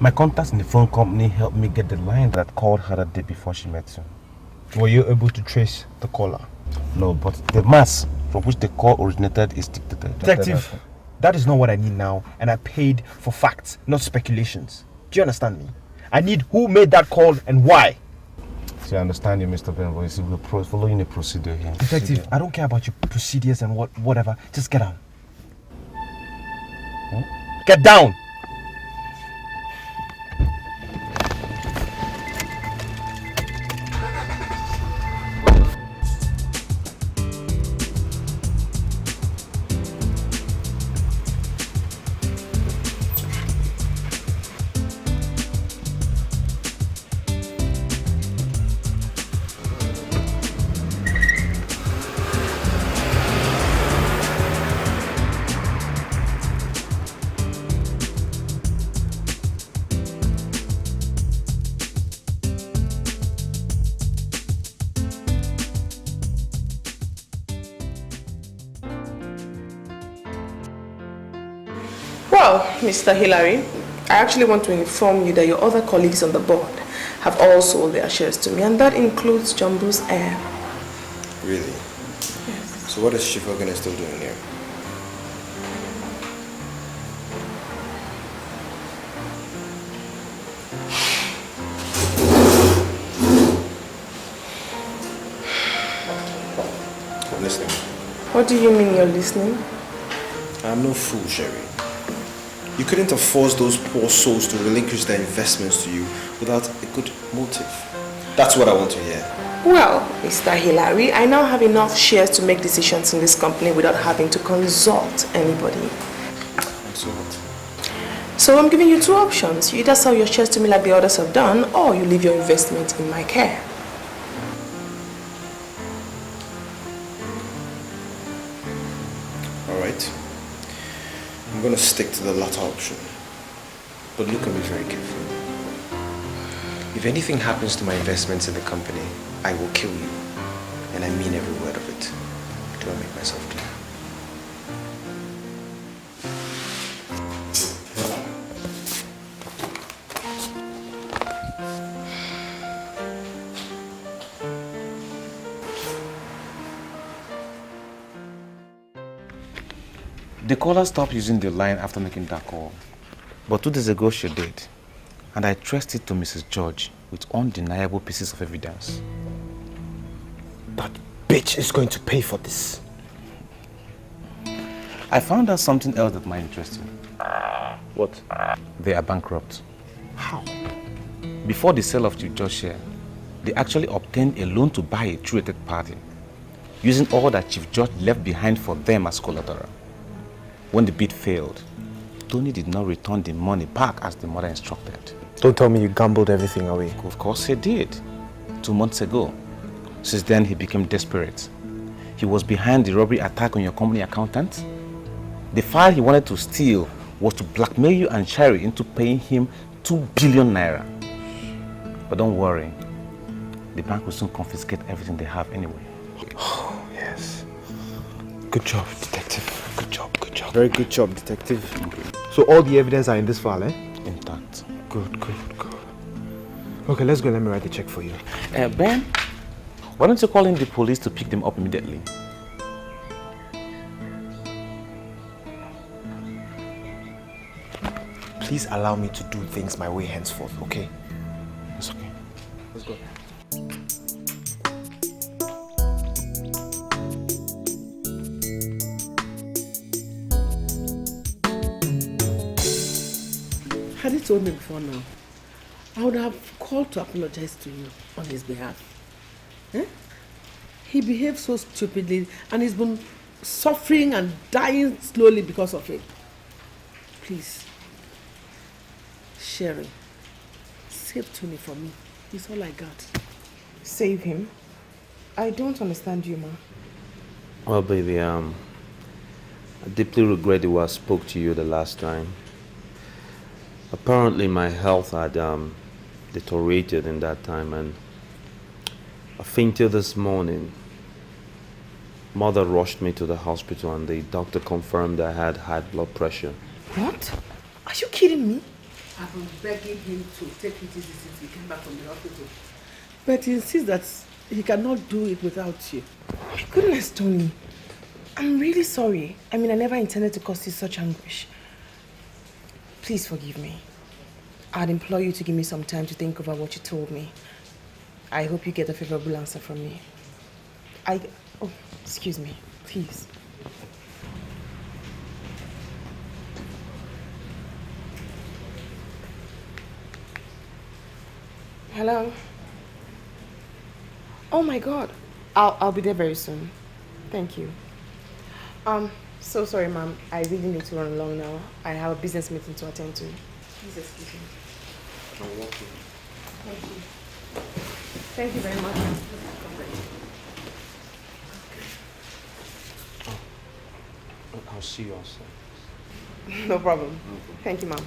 My contacts in the phone company helped me get the line that called her that day before she met you. Were you able to trace the caller? No, but the mass from which the call originated is dictated. Detective, that is not what I need now, and I paid for facts, not speculations. Do you understand me? I need who made that call and why. See, I understand you, Mr. Benboy. See, we're following a procedure here. Detective, I don't care about your procedures and whatever. Just get down. Huh? Get down! Well, Mr. Hillary, I actually want to inform you that your other colleagues on the board have all sold their shares to me, and that includes Jumbo's heir. Really? Yes. So what is Chief Ogene still doing here? I'm listening. What do you mean you're listening? I'm no fool, Sherry. You couldn't have forced those poor souls to relinquish their investments to you without a good motive. That's what I want to hear. Well, Mr. Hillary, I now have enough shares to make decisions in this company without having to consult anybody. And so what? So I'm giving you two options. You either sell your shares to me like the others have done, or you leave your investment in my care. Alright. I'm going to stick to the latter option. But look at me very carefully. If anything happens to my investments in the company, I will kill you. And I mean every word of it. Do I make myself clear? The caller stopped using the line after making that call. But 2 days ago she did. And I traced it to Mrs. George with undeniable pieces of evidence. That bitch is going to pay for this. I found out something else that might interest you. What? They are bankrupt. How? Before the sale of Chief George's share, they actually obtained a loan to buy a true third party, using all that Chief George left behind for them as collateral. When the bid failed, Tony did not return the money back as the mother instructed. Don't tell me you gambled everything away. Of course he did. 2 months ago. Since then he became desperate. He was behind the robbery attack on your company accountant. The file he wanted to steal was to blackmail you and Sherry into paying him 2 billion naira. But don't worry, the bank will soon confiscate everything they have anyway. Oh, yes. Good job, detective. Good job, good job. Very good job, detective. So all the evidence are in this file, eh? Intact. Good. Okay, let's go. Let me write the check for you. Ben, why don't you call in the police to pick them up immediately? Please allow me to do things my way henceforth, okay? It's okay. Let's go. Had he told me before now, I would have called to apologize to you on his behalf. Eh? He behaved so stupidly and he's been suffering and dying slowly because of it. Please, Sherry, save Tony for me. He's all I got. Save him? I don't understand you, ma. Well, baby, I deeply regret the way I spoke to you the last time. Apparently my health had deteriorated in that time and I fainted this morning. Mother rushed me to the hospital and the doctor confirmed I had high blood pressure. What? Are you kidding me? I've been begging him to take it easy since he came back from the hospital. But he insists that he cannot do it without you. My goodness, Tony. I'm really sorry. I mean, I never intended to cause you such anguish. Please forgive me. I'd implore you to give me some time to think over what you told me. I hope you get a favorable answer from me. Oh, excuse me, please. Hello? Oh my God. I'll be there very soon. Thank you. So sorry, ma'am. I really need to run along now. I have a business meeting to attend to. Please excuse me. You're welcome. Thank you. Thank you very much. I'll see you outside. No problem. Thank you, ma'am.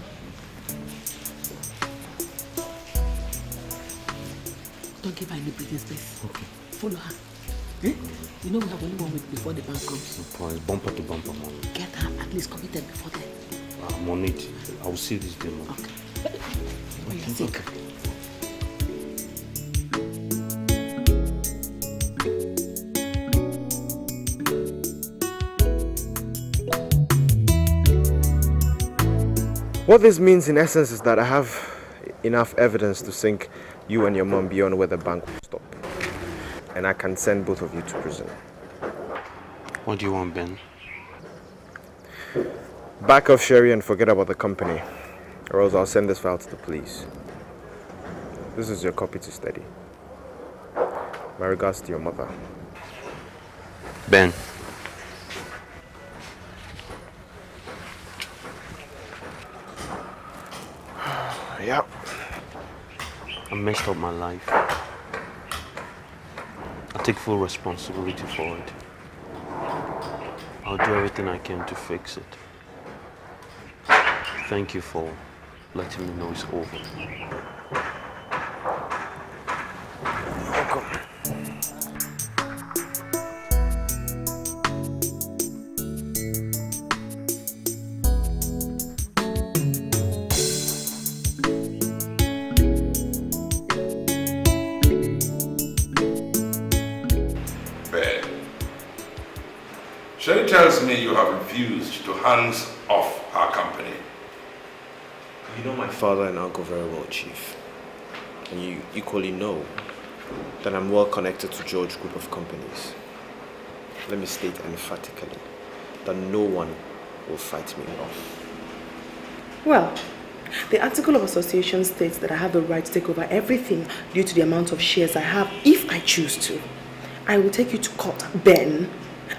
Don't give her any breathing space. Okay. Follow her. Eh? You know we have only 1 week before the bank comes. No point. Bumper to bumper, mom. Get her at least committed before then. I'm on it. I'll see this demo. Okay. For your sake. What this means in essence is that I have enough evidence to sink you and your mom beyond where the bank will stop. And I can send both of you to prison. What do you want, Ben? Back off Sherry and forget about the company, or else I'll send this file to the police. This is your copy to study. My regards to your mother. Ben. Yeah. I messed up my life. I take full responsibility for it. I'll do everything I can to fix it. Thank you for letting me know it's over. Welcome. Ben, Sherry tells me you have refused to hands off our company. You know my father and uncle very well, Chief. And you equally know that I'm well connected to George Group of companies. Let me state emphatically that no one will fight me off. Well, the article of association states that I have the right to take over everything due to the amount of shares I have if I choose to. I will take you to court, Ben,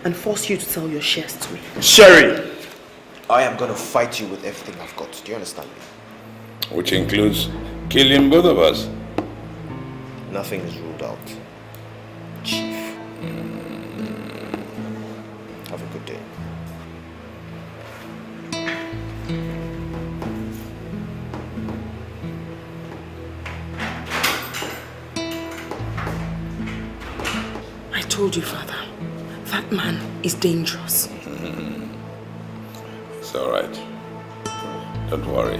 and force you to sell your shares to me. Sherry! I am going to fight you with everything I've got. Do you understand me? Which includes killing both of us. Nothing is ruled out, Chief. Have a good day. I told you, Father, that man is dangerous. It's all right. Don't worry.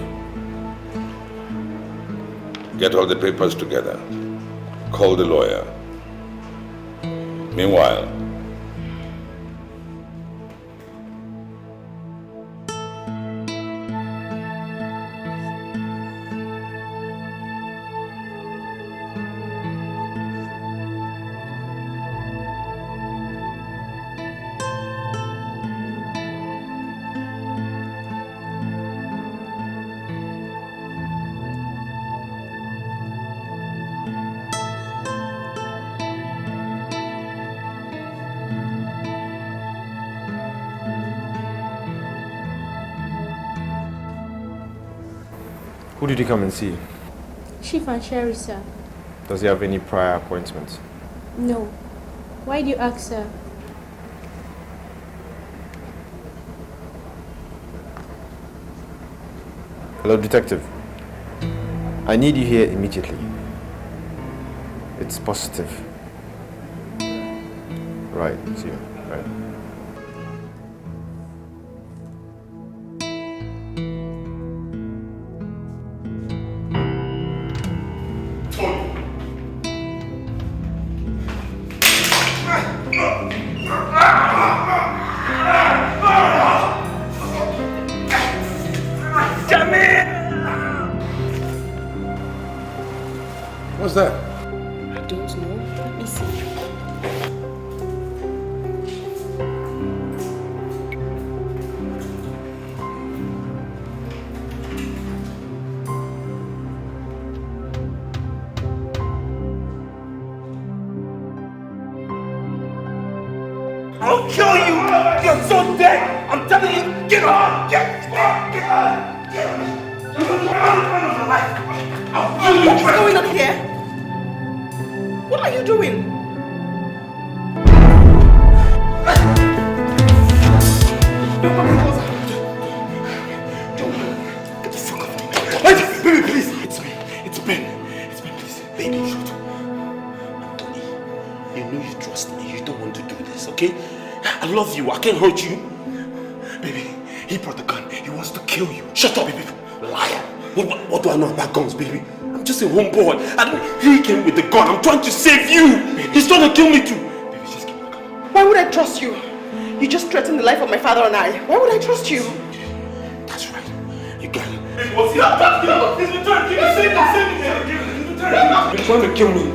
Get all the papers together. Call the lawyer. Meanwhile, Who did you come and see? Chief and Sherry, sir. Does he have any prior appointments? No. Why do you ask, sir? Hello, detective. I need you here immediately. It's positive. Right, see you. Right. what's that? I don't know. Let me see. I'll kill you! You're so dead! I'm telling you, get up! Get up! I'll kill you! What's going on here? What are you doing? Don't come closer! Get the fuck off me! Wait! Baby, please! It's me. It's Ben. It's Ben, please. Baby, shoot. Anthony, you know you trust me. You don't want to do this, okay? I love you. I can't hurt you. Baby, He brought the gun. He wants to kill you. Shut up, baby. Liar. What do I know about guns, baby? I'm just a homeboy. He came with the gun. I'm trying to save you. Baby. He's trying to kill me too. Baby, just give me the gun. Why would I trust you? You just threatened the life of my father and I. Why would I trust you? That's right. You got it. What's he up? He's returned. Give me save him. He's returned. He's trying to kill me.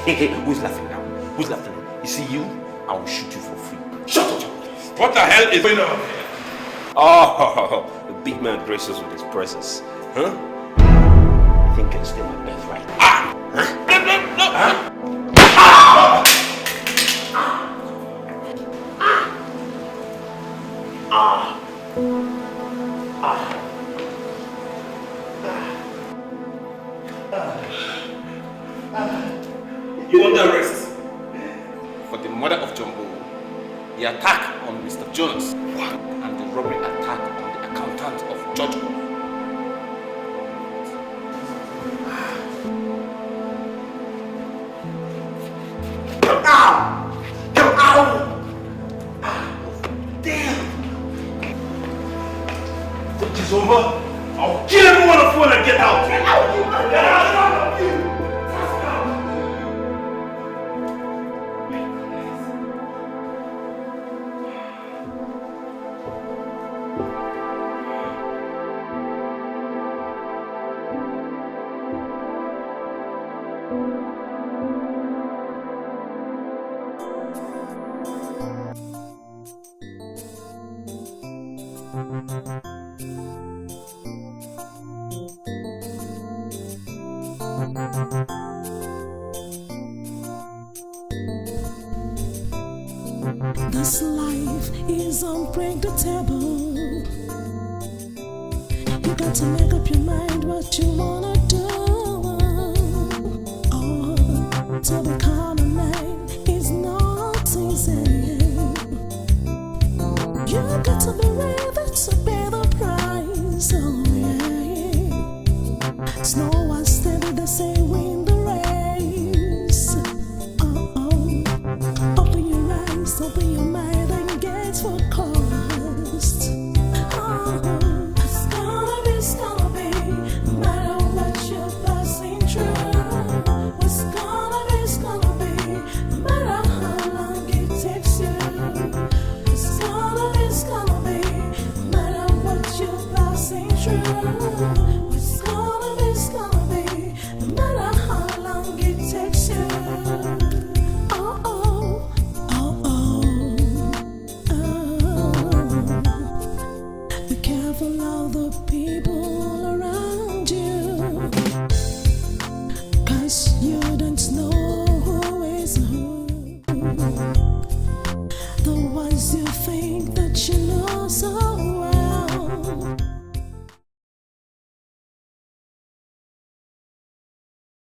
Hey, who's laughing now? Who's laughing now? You see you? I will shoot you for free. Shut up! What the hell is going on? Oh, the big man graces us with his presence. Huh? I think I steal my birthright. Ah! Huh? No! Huh? You under arrest for the murder of Jumbo, the attack on Mr. Jones, and the robbery attack on the accountant of Judge. It's over. I'll kill everyone on the phone and get out. Get out! Get out! This life is unpredictable. You got to make up your mind what you wanna do. Oh, to become a man is not easy. You got to be ready to pay the price. Oh yeah. It's no one steady to say win the race. Open your mind and gates for cost. It's gonna be, no matter what you're passing through. It's gonna be, no matter how long it takes you. It's gonna be, no matter what you're passing through. It's gonna be, no matter how long it takes you. Of the people around you, 'cause you don't know who is who.